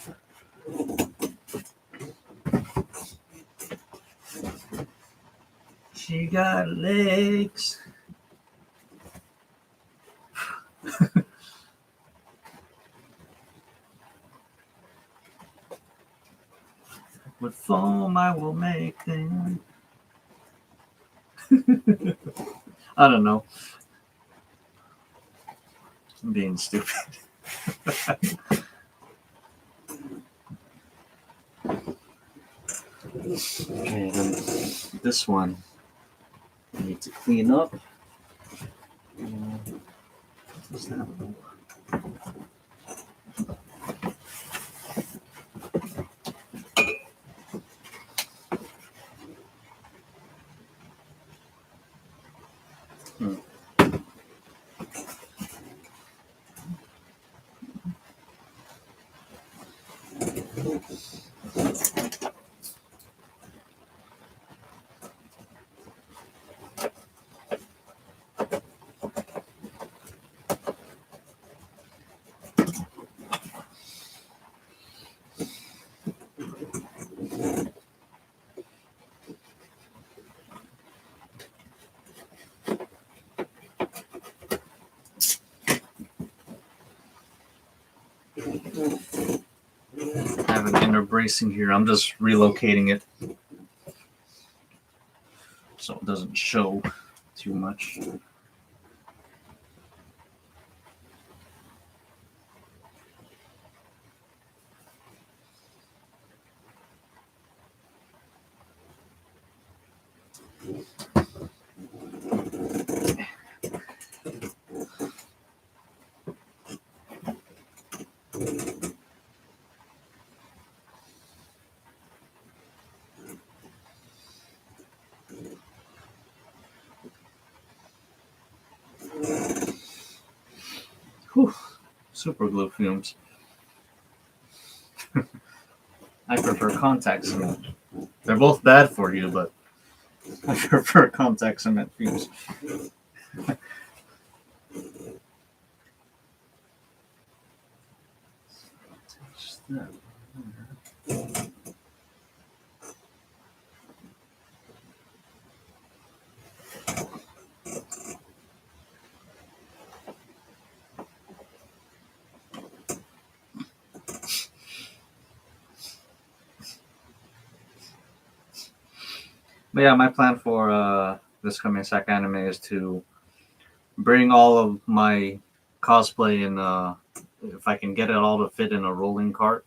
She got legs. With foam I will make them. I don't know. I'm being stupid. Okay, then this one I need to clean up. What's that? I have an inner bracing here. I'm just relocating it so it doesn't show too much. Whew. Super glue fumes. I prefer contact cement. They're both bad for you, but I prefer contact cement fumes. But yeah, my plan for this coming Sack anime is to bring all of my cosplay in, if I can get it all to fit in a rolling cart,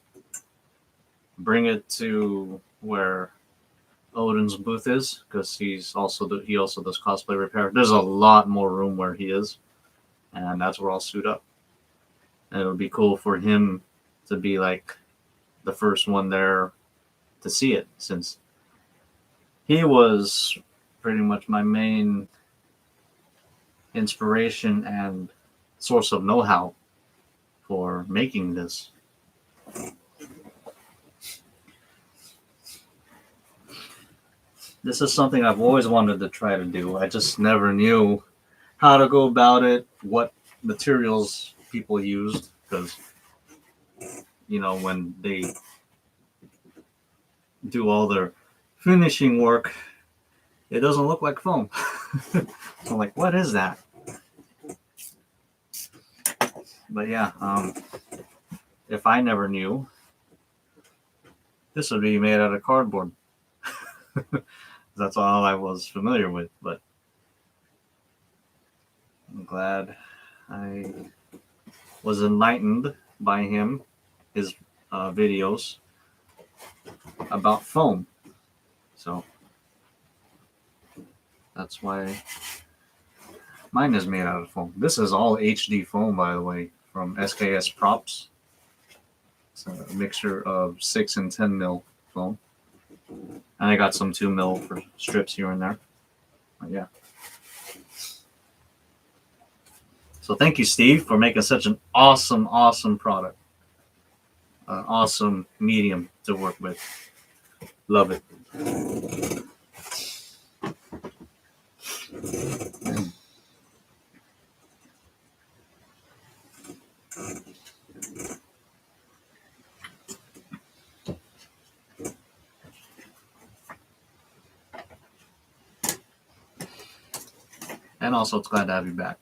bring it to where Odin's booth is, because he also does cosplay repair. There's a lot more room where he is, and that's where I'll suit up. And it'll be cool for him to be like the first one there to see it, since he was pretty much my main inspiration and source of know-how for making this. This is something I've always wanted to try to do. I just never knew how to go about it, what materials people used, because when they do all their finishing work, it doesn't look like foam. So I'm like, what is that? But yeah, if I never knew, this would be made out of cardboard. That's all I was familiar with, but I'm glad I was enlightened by his videos about foam. So that's why mine is made out of foam. This is all HD foam, by the way, from SKS Props. It's a mixture of 6 and 10 mil foam. And I got some 2 mil for strips here and there. But yeah. So thank you, Steve, for making such an awesome, awesome product. An awesome medium to work with. Love it. And also, it's glad to have you back.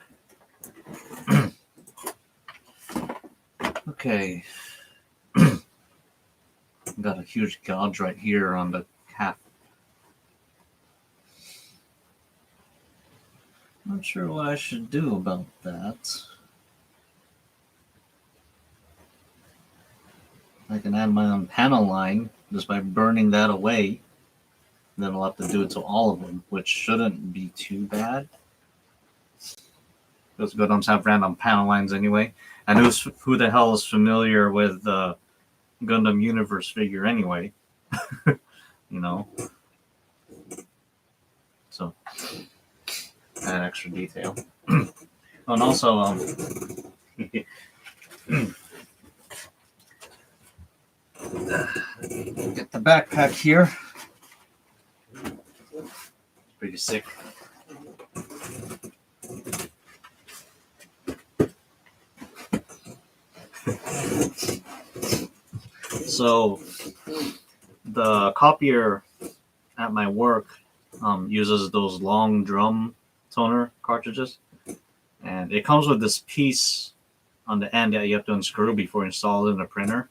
Okay. Got a huge gouge right here on the calf. Not sure what I should do about that. I can add my own panel line just by burning that away. Then I'll have to do it to all of them, which shouldn't be too bad. Those Gundams have random panel lines anyway. And who the hell is familiar with the Gundam Universe figure anyway? So, add extra detail. And also, get the backpack here. It's pretty sick. So the copier at my work uses those long drum toner cartridges, and it comes with this piece on the end that you have to unscrew before you install it in the printer.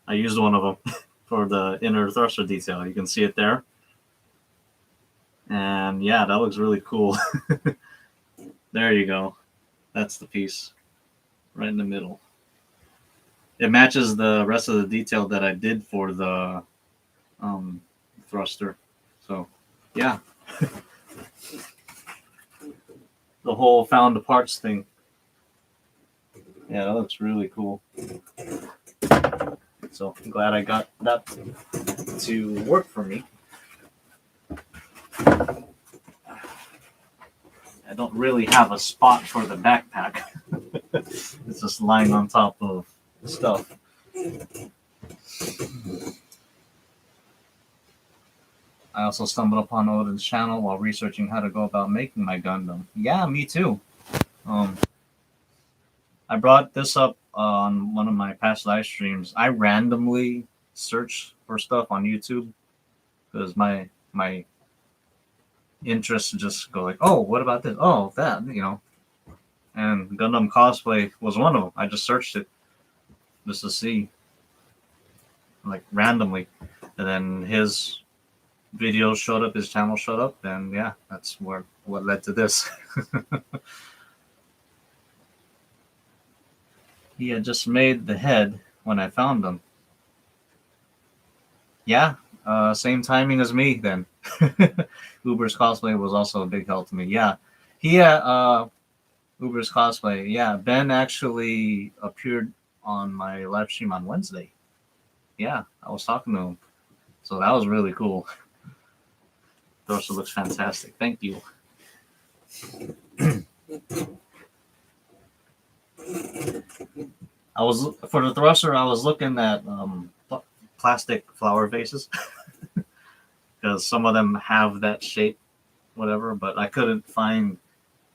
I used one of them for the inner thruster detail. You can see it there. And yeah, that looks really cool. There you go. That's the piece right in the middle. It matches the rest of the detail that I did for the thruster. So yeah. The whole found the parts thing. Yeah, that looks really cool. So I'm glad I got that to work for me. I don't really have a spot for the backpack. It's just lying on top of stuff. I also stumbled upon Odin's channel while researching how to go about making my Gundam. Yeah, me too. I brought this up on one of my past live streams. I randomly search for stuff on YouTube because my interests just go like, oh, what about this? Oh, that, And Gundam Cosplay was one of them. I just searched it just to see, like, randomly. And then his videos showed up, his channel showed up, and yeah, that's what led to this. He had just made the head when I found him. Yeah, same timing as me then. Uber's Cosplay was also a big help to me. Yeah, Uber's Cosplay. Yeah, Ben actually appeared on my live stream on Wednesday. Yeah, I was talking to him. So that was really cool. Thruster looks fantastic. Thank you. For the thruster, I was looking at plastic flower vases because some of them have that shape, whatever, but I couldn't find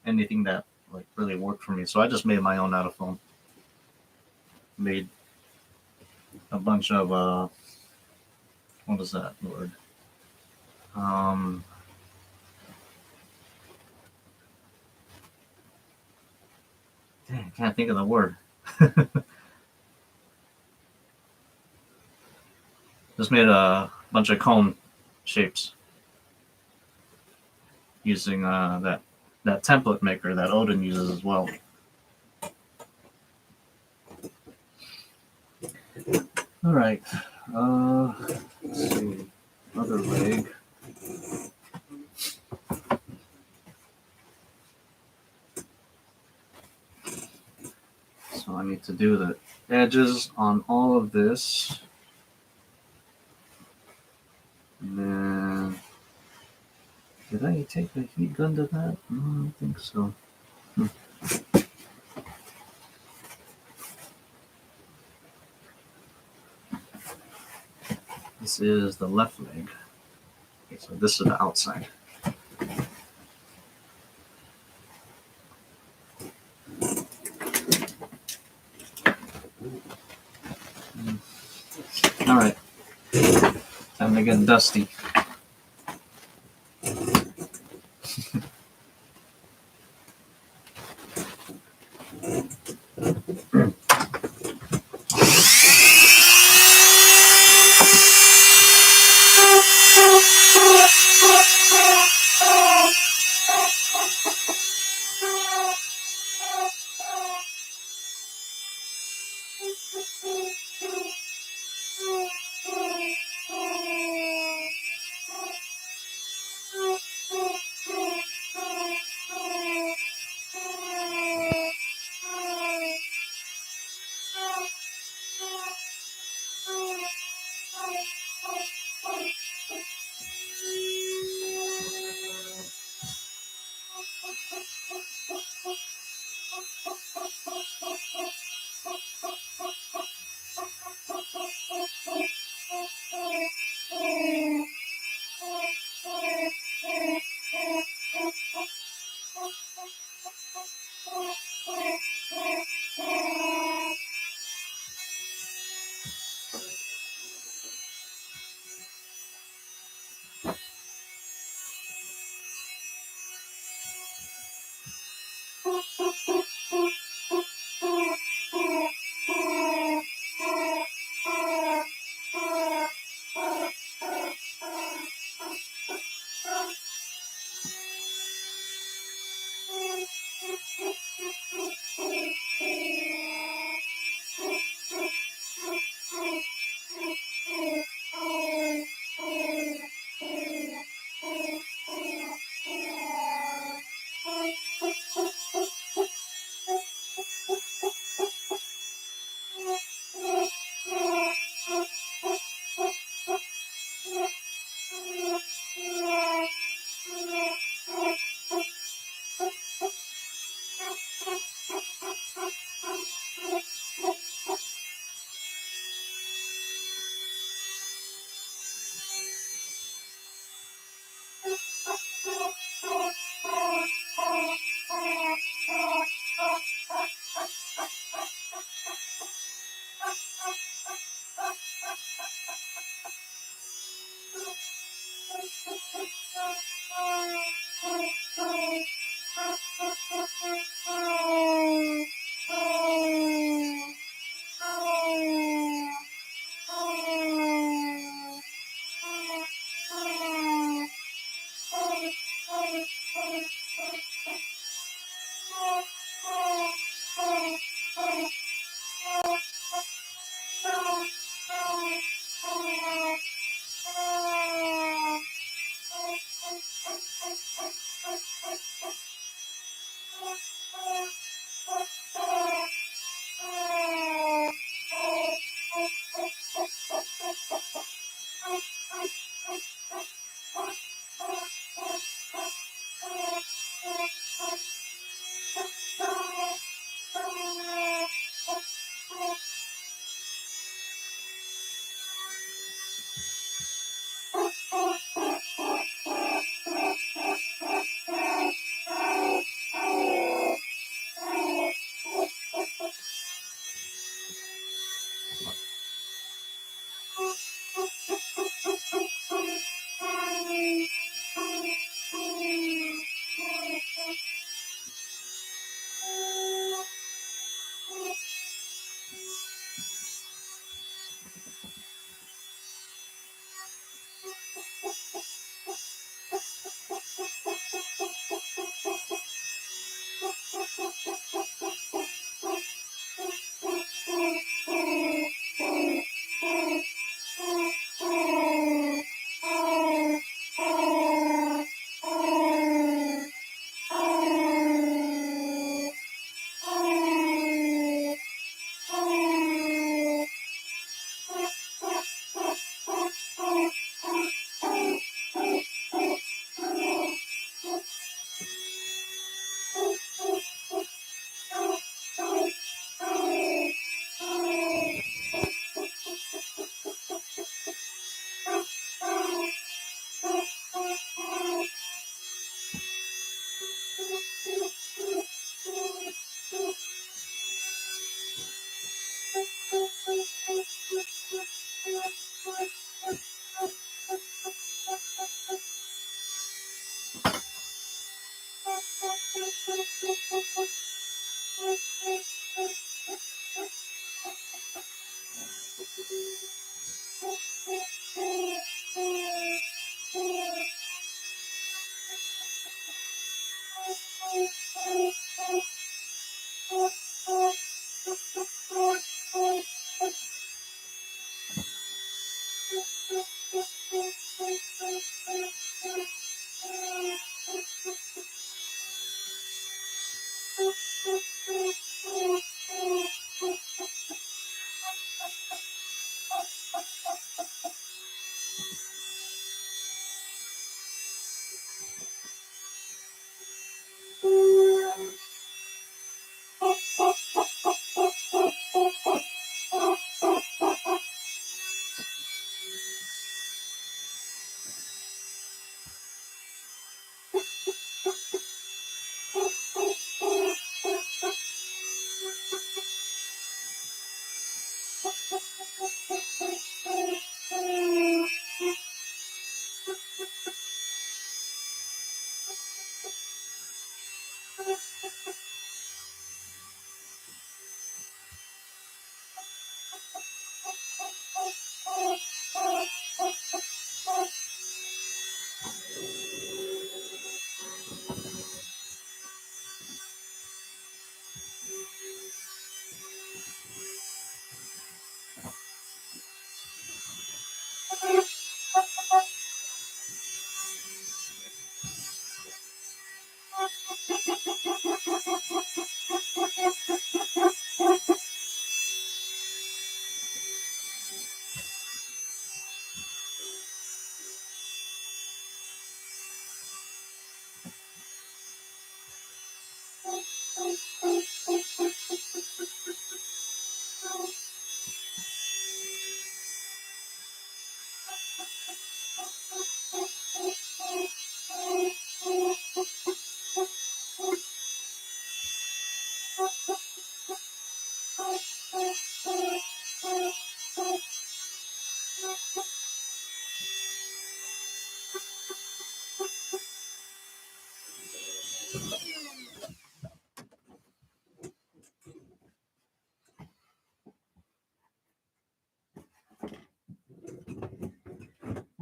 anything that like really worked for me. So I just made my own out of foam. Made a bunch of what is that word? Dang, I can't think of the word. Just made a bunch of cone shapes using that template maker that Odin uses as well. All right. Let's see. Other leg. So I need to do the edges on all of this. And then, did I take the heat gun to that? No, I don't think so. This is the left leg. Okay, so this is the outside. All right. Time to get dusty.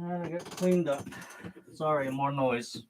And I got cleaned up. Sorry, more noise.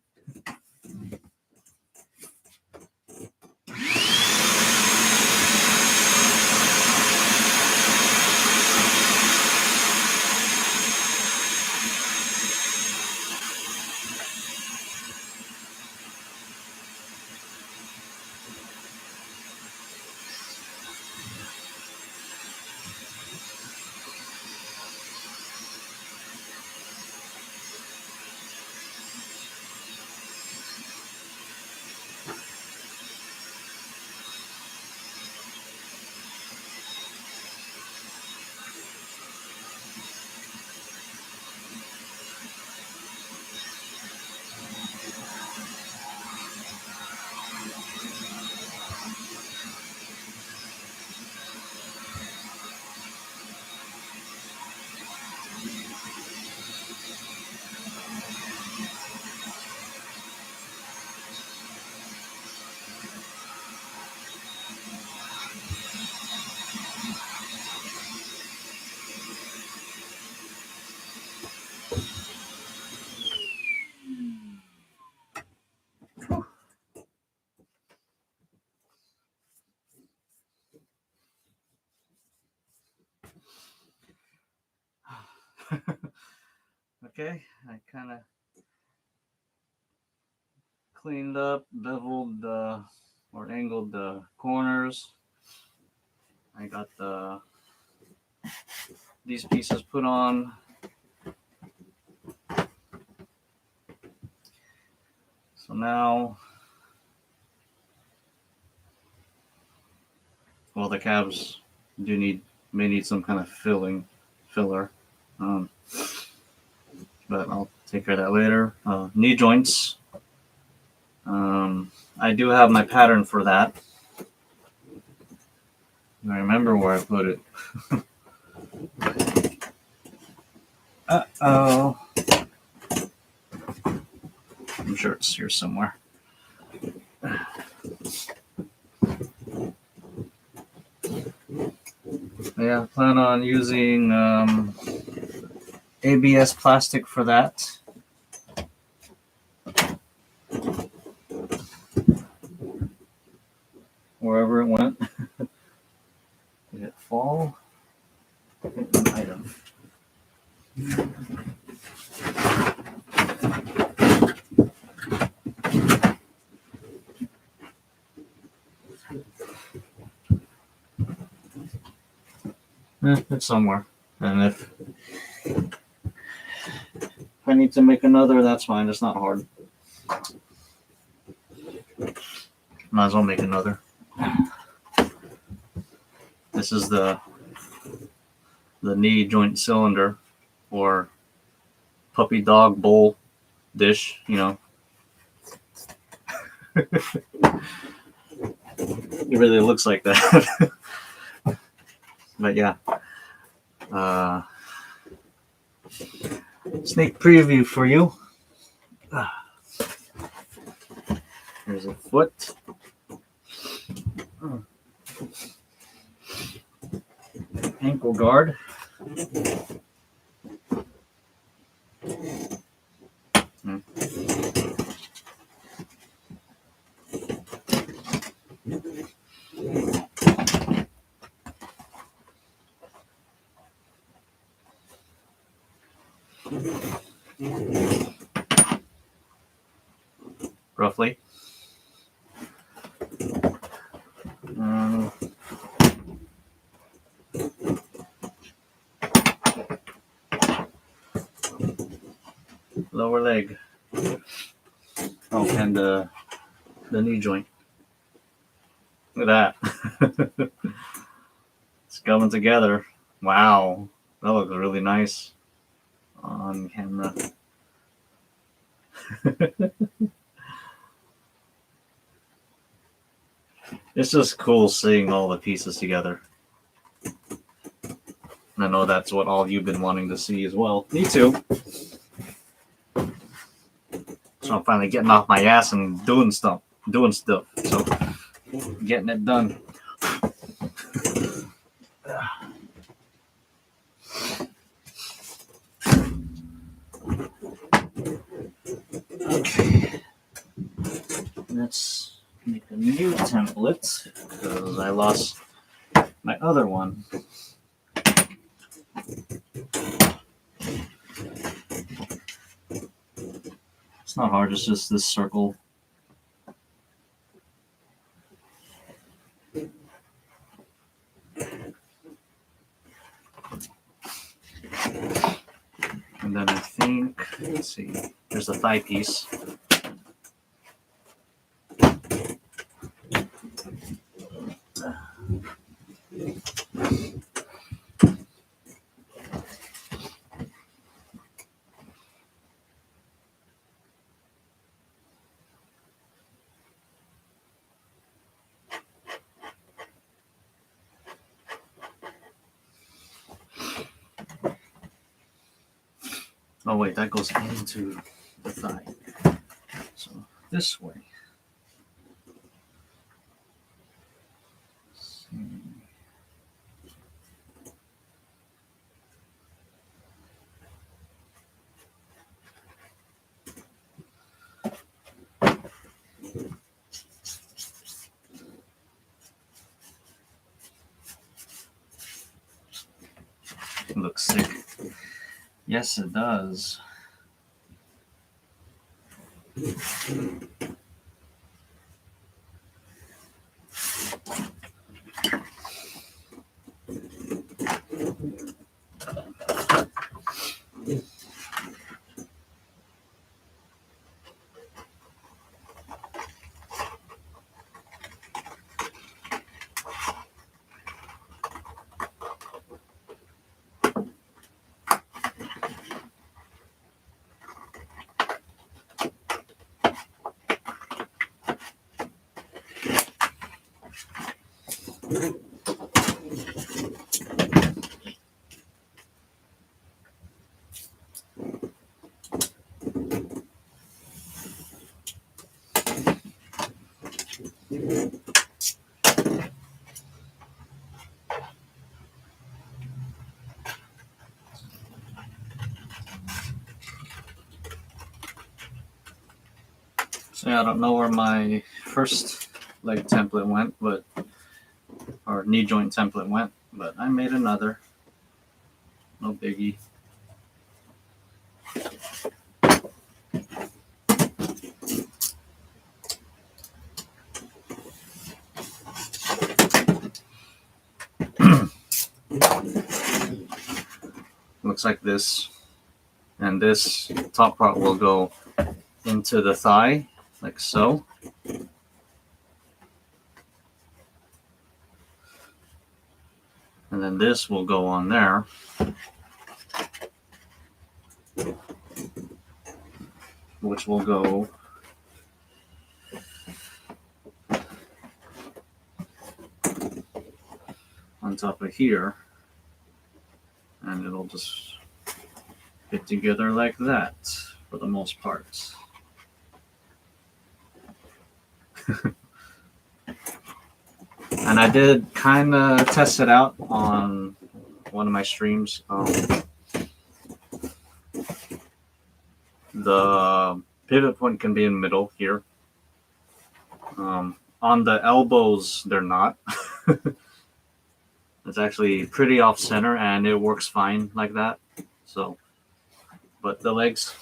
Okay, I kind of cleaned up, beveled or angled the corners. I got these pieces put on. So now, well, the cabs may need some kind of filler, but I'll take care of that later. Knee joints. I do have my pattern for that. I remember where I put it. Uh-oh. I'm sure it's here somewhere. Yeah, plan on using ABS plastic for that. Wherever it went. Did it fall? It might have. It's somewhere. And if I need to make another, that's fine. It's not hard. Might as well make another. This is the knee joint cylinder or puppy dog bowl dish, you know. It really looks like that. But yeah. Sneak preview for you. There's a foot. Ankle guard. Roughly. Lower leg. Oh, and the knee joint. Look at that. It's coming together. Wow. That looks really nice on camera. It's just cool seeing all the pieces together. I know that's what all you've been wanting to see as well. Me too. So I'm finally getting off my ass and doing stuff. So getting it done. Okay. Let's make a new template because I lost my other one. It's not hard, it's just this circle. And then I think, let's see, there's the thigh piece. Oh wait, that goes into the thigh. So this way. It looks sick. Yes, it does. So yeah, I don't know where my first leg template went, or knee joint template went, but I made another. No biggie. Looks like this, and this top part will go into the thigh, like so. And then this will go on there. Which will go on top of here. And it'll just fit together like that for the most part. And I did kind of test it out on one of my streams. The pivot point can be in the middle here. On the elbows, they're not. It's actually pretty off center, and it works fine like that. So, but the legs,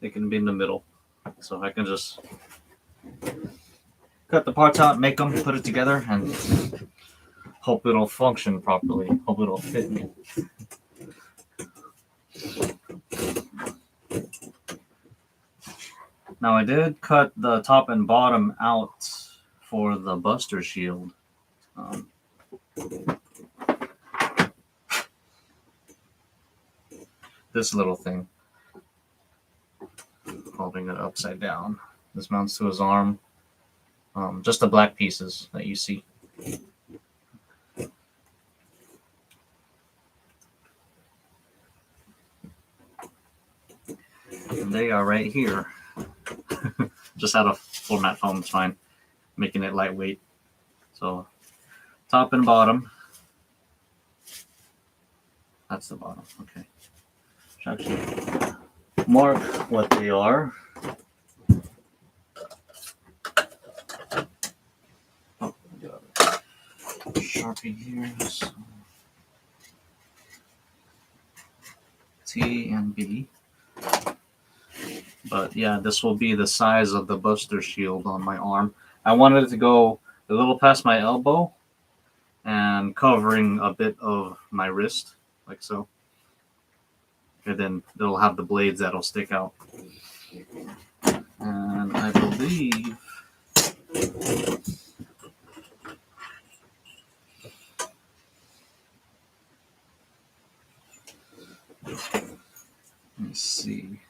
they can be in the middle. So I can just cut the parts out, make them, put it together, and hope it'll function properly. Hope it'll fit me. Now I did cut the top and bottom out for the Buster shield. This little thing, holding it upside down. This mounts to his arm. Just the black pieces that you see. And they are right here. Just out of format foam is fine, making it lightweight. So top and bottom. That's the bottom. Okay. Should actually mark what they are. Oh, Sharpie here. So T and B. But yeah, this will be the size of the Buster shield on my arm. I wanted it to go a little past my elbow and covering a bit of my wrist, like so. And then it'll have the blades that'll stick out. And I believe let me see.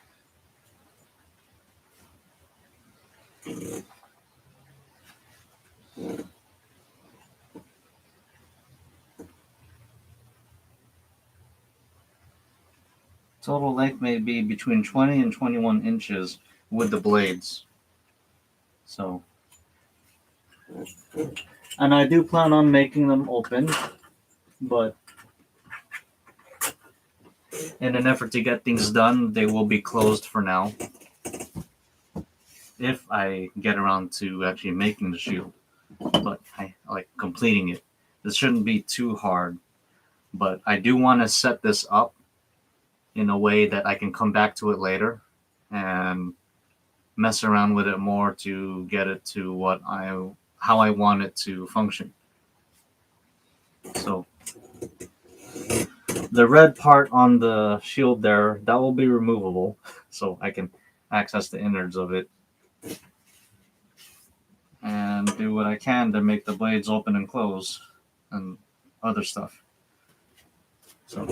Total length may be between 20 and 21 inches with the blades. So, and I do plan on making them open, but in an effort to get things done, they will be closed for now. If I get around to actually making the shield, but I like completing it. This shouldn't be too hard, but I do want to set this up in a way that I can come back to it later and mess around with it more to get it to how I want it to function. So the red part on the shield there, that will be removable, so I can access the innards of it and do what I can to make the blades open and close and other stuff. So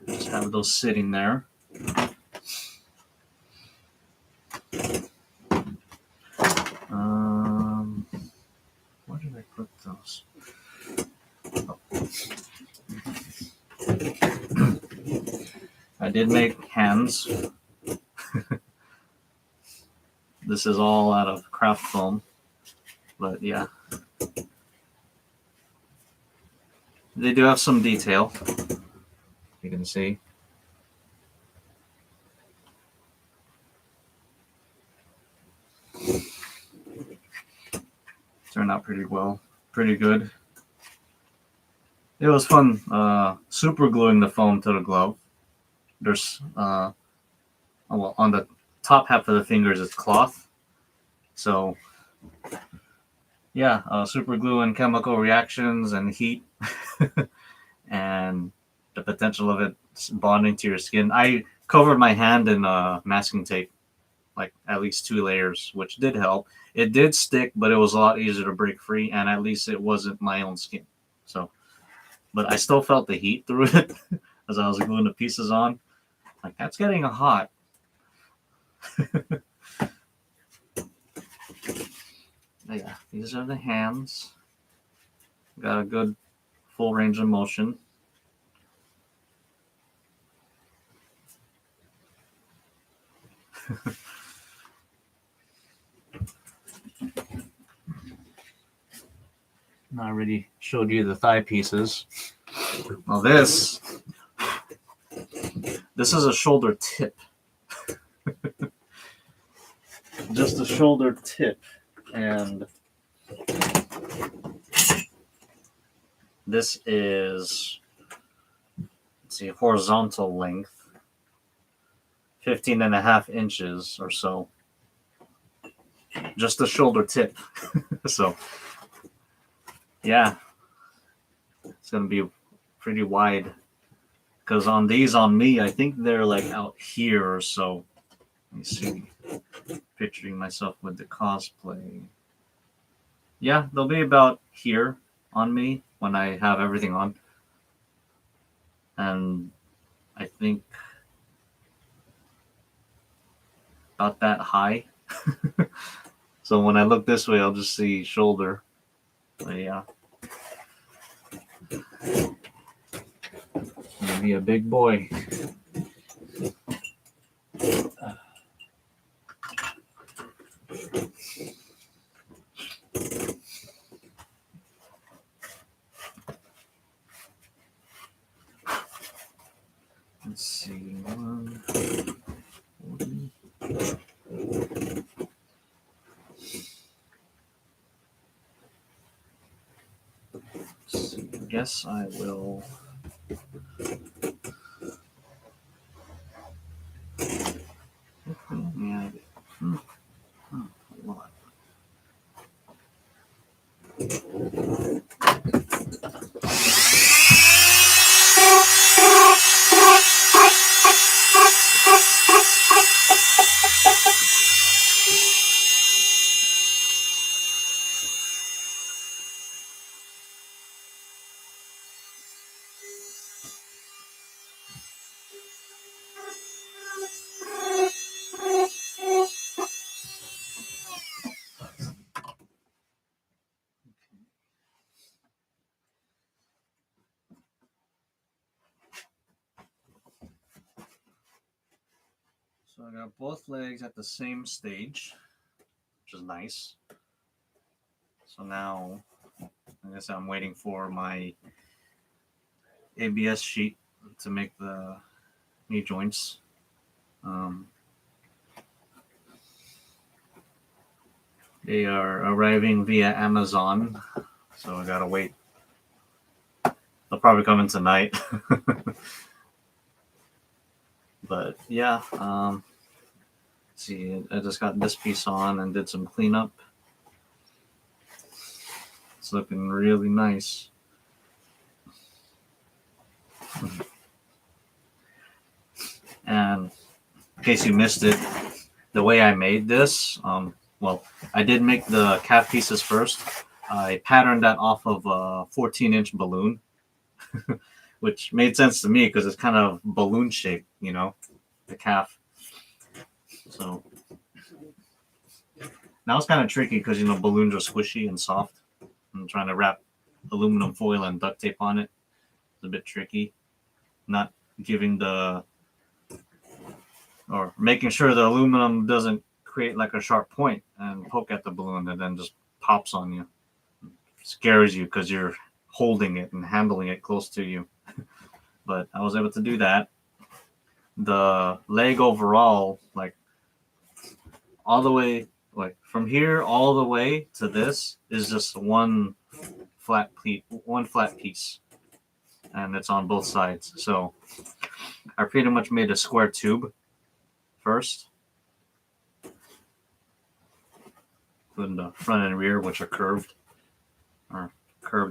just have those sitting there. mouse. I did make hands. This is all out of craft foam, but yeah. They do have some detail, you can see. Turned out pretty well, pretty good. It was fun super gluing the foam to the glove. There's, well, on the top half of the fingers is cloth. So, yeah, super glue and chemical reactions and heat and the potential of it bonding to your skin. I covered my hand in masking tape, like at least 2 layers, which did help. It did stick, but it was a lot easier to break free, and at least it wasn't my own skin. So, but I still felt the heat through it as I was gluing the pieces on. Like, that's getting hot. Yeah, these are the hands. Got a good full range of motion. I already showed you the thigh pieces. Now this is a shoulder tip. Just a shoulder tip. And this is, let's see, horizontal length, 15.5 inches or so. Just a shoulder tip. So, yeah, it's going to be pretty wide. Because on these, on me, I think they're like out here or so. Let me see. Picturing myself with the cosplay. Yeah, they'll be about here on me when I have everything on. And I think about that high. So when I look this way, I'll just see shoulder. But yeah. Gonna be a big boy. Let's see. 140. Let's see. I guess I will. Yeah. What? So I got both legs at the same stage, which is nice. So now, I guess I'm waiting for my ABS sheet to make the knee joints. They are arriving via Amazon, so I gotta wait. They'll probably come in tonight. But yeah, see, I just got this piece on and did some cleanup. It's looking really nice. And in case you missed it, the way I made this, well, I did make the calf pieces first. I patterned that off of a 14-inch balloon, which made sense to me because it's kind of balloon shaped, you know, the calf. So now it's kind of tricky because, you know, balloons are squishy and soft. I'm trying to wrap aluminum foil and duct tape on it. It's a bit tricky. Not giving or making sure the aluminum doesn't create like a sharp point and poke at the balloon and then just pops on you. It scares you because you're holding it and handling it close to you. But I was able to do that. The leg overall, like all the way, like from here all the way to this is just one flat piece, and it's on both sides. So I pretty much made a square tube first, in the front and rear, which are curved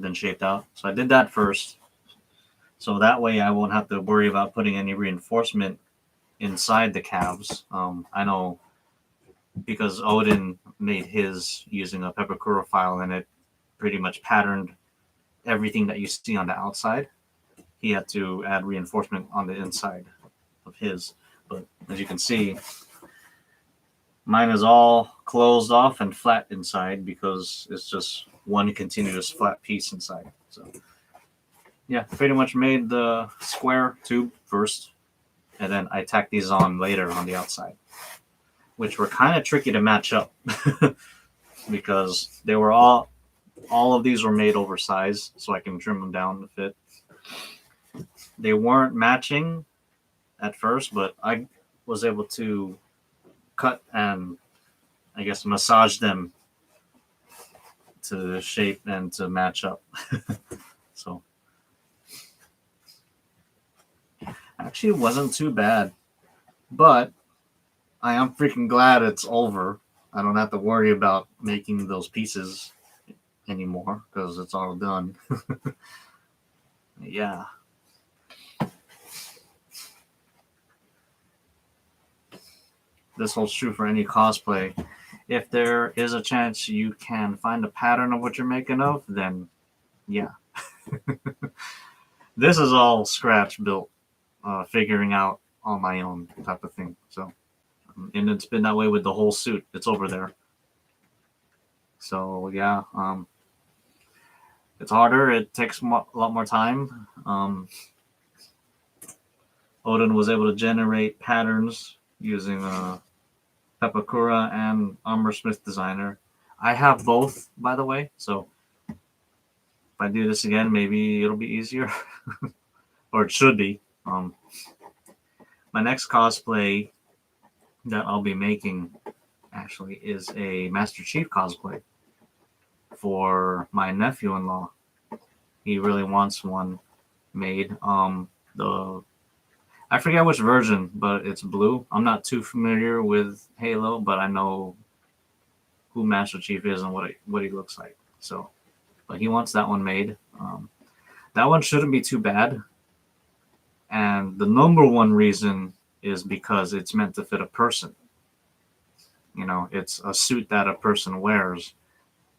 and shaped out. So I did that first, so that way I won't have to worry about putting any reinforcement inside the calves. I know because Odin made his using a Pepakura file, and it pretty much patterned everything that you see on the outside. He had to add reinforcement on the inside of his. But as you can see, mine is all closed off and flat inside because it's just one continuous flat piece inside. So yeah, pretty much made the square tube first, and then I tacked these on later on the outside, which were kind of tricky to match up because they were all of these were made oversized, so I can trim them down to fit. They weren't matching at first, but I was able to cut and I guess massage them to shape and to match up. So actually it wasn't too bad, but I am freaking glad it's over. I don't have to worry about making those pieces anymore because it's all done. Yeah. This holds true for any cosplay. If there is a chance you can find a pattern of what you're making of, then yeah. This is all scratch built, figuring out on my own type of thing. So, and it's been that way with the whole suit. It's over there. So yeah, it's harder. It takes a lot more time. Odin was able to generate patterns using Pepakura and Armor Smith Designer. I have both, by the way. So if I do this again, maybe it'll be easier, or it should be. My next cosplay that I'll be making actually is a Master Chief cosplay for my nephew-in-law. He really wants one made. I forget which version, but it's blue. I'm not too familiar with Halo, but I know who Master Chief is and what he looks like. So, but he wants that one made. That one shouldn't be too bad. And the number one reason is because it's meant to fit a person. You know, it's a suit that a person wears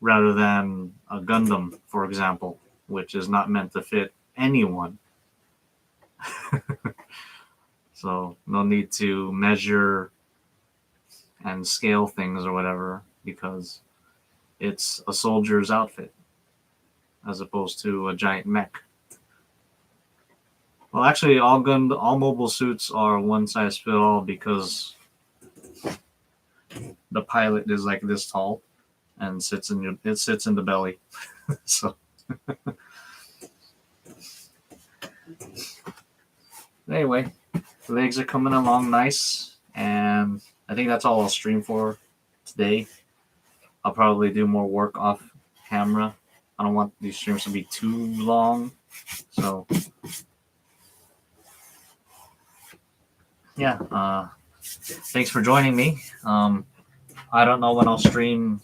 rather than a Gundam, for example, which is not meant to fit anyone. So no need to measure and scale things or whatever because it's a soldier's outfit as opposed to a giant mech. Well, actually, all mobile suits are one size fit all because the pilot is like this tall and sits in the belly. So anyway, the legs are coming along nice, and I think that's all I'll stream for today. I'll probably do more work off camera. I don't want these streams to be too long, so yeah. Thanks for joining me. I don't know when I'll stream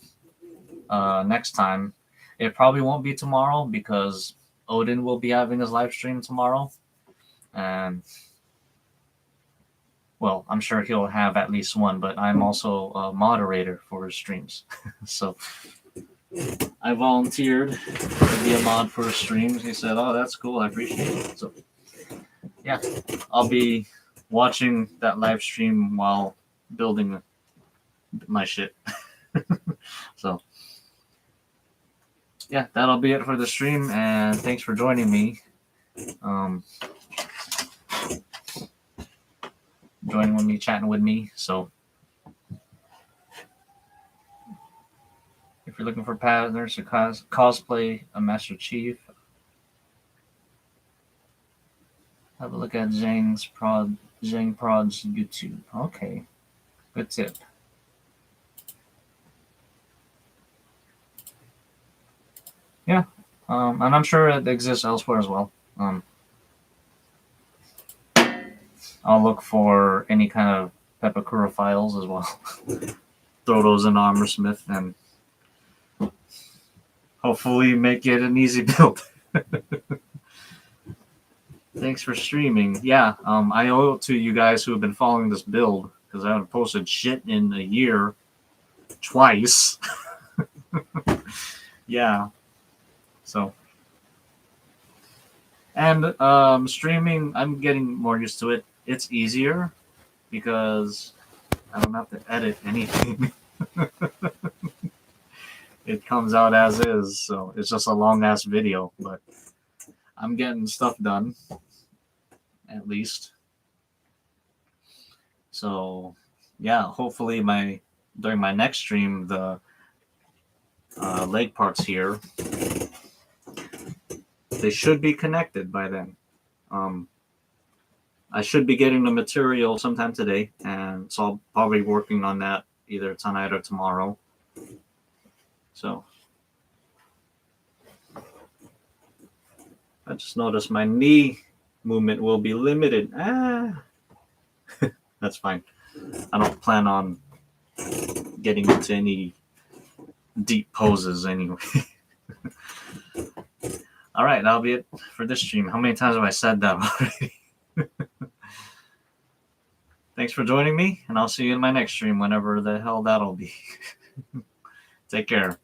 next time. It probably won't be tomorrow because Odin will be having his live stream tomorrow, and well, I'm sure he'll have at least one, but I'm also a moderator for his streams. So I volunteered to be a mod for his streams. He said, oh, that's cool. I appreciate it. So yeah, I'll be watching that live stream while building my shit. So yeah, that'll be it for the stream, and thanks for joining me. Joining with me, chatting with me. So if you're looking for partners to cosplay a Master Chief, have a look at Zhang Prod's YouTube. Okay, good tip. Yeah, and I'm sure it exists elsewhere as well. I'll look for any kind of Pepakura files as well. Throw those in Armorsmith and hopefully make it an easy build. Thanks for streaming. Yeah, I owe it to you guys who have been following this build because I haven't posted shit in a year twice. Yeah. So. And streaming, I'm getting more used to it. It's easier because I don't have to edit anything. It comes out as is, so it's just a long ass video, but I'm getting stuff done, at least. So yeah, hopefully during my next stream, the leg parts here, they should be connected by then. I should be getting the material sometime today, and so I'll probably be working on that either tonight or tomorrow. So I just noticed my knee movement will be limited. That's fine. I don't plan on getting into any deep poses anyway. All right, that'll be it for this stream. How many times have I said that already? Thanks for joining me, and I'll see you in my next stream, whenever the hell that'll be. Take care.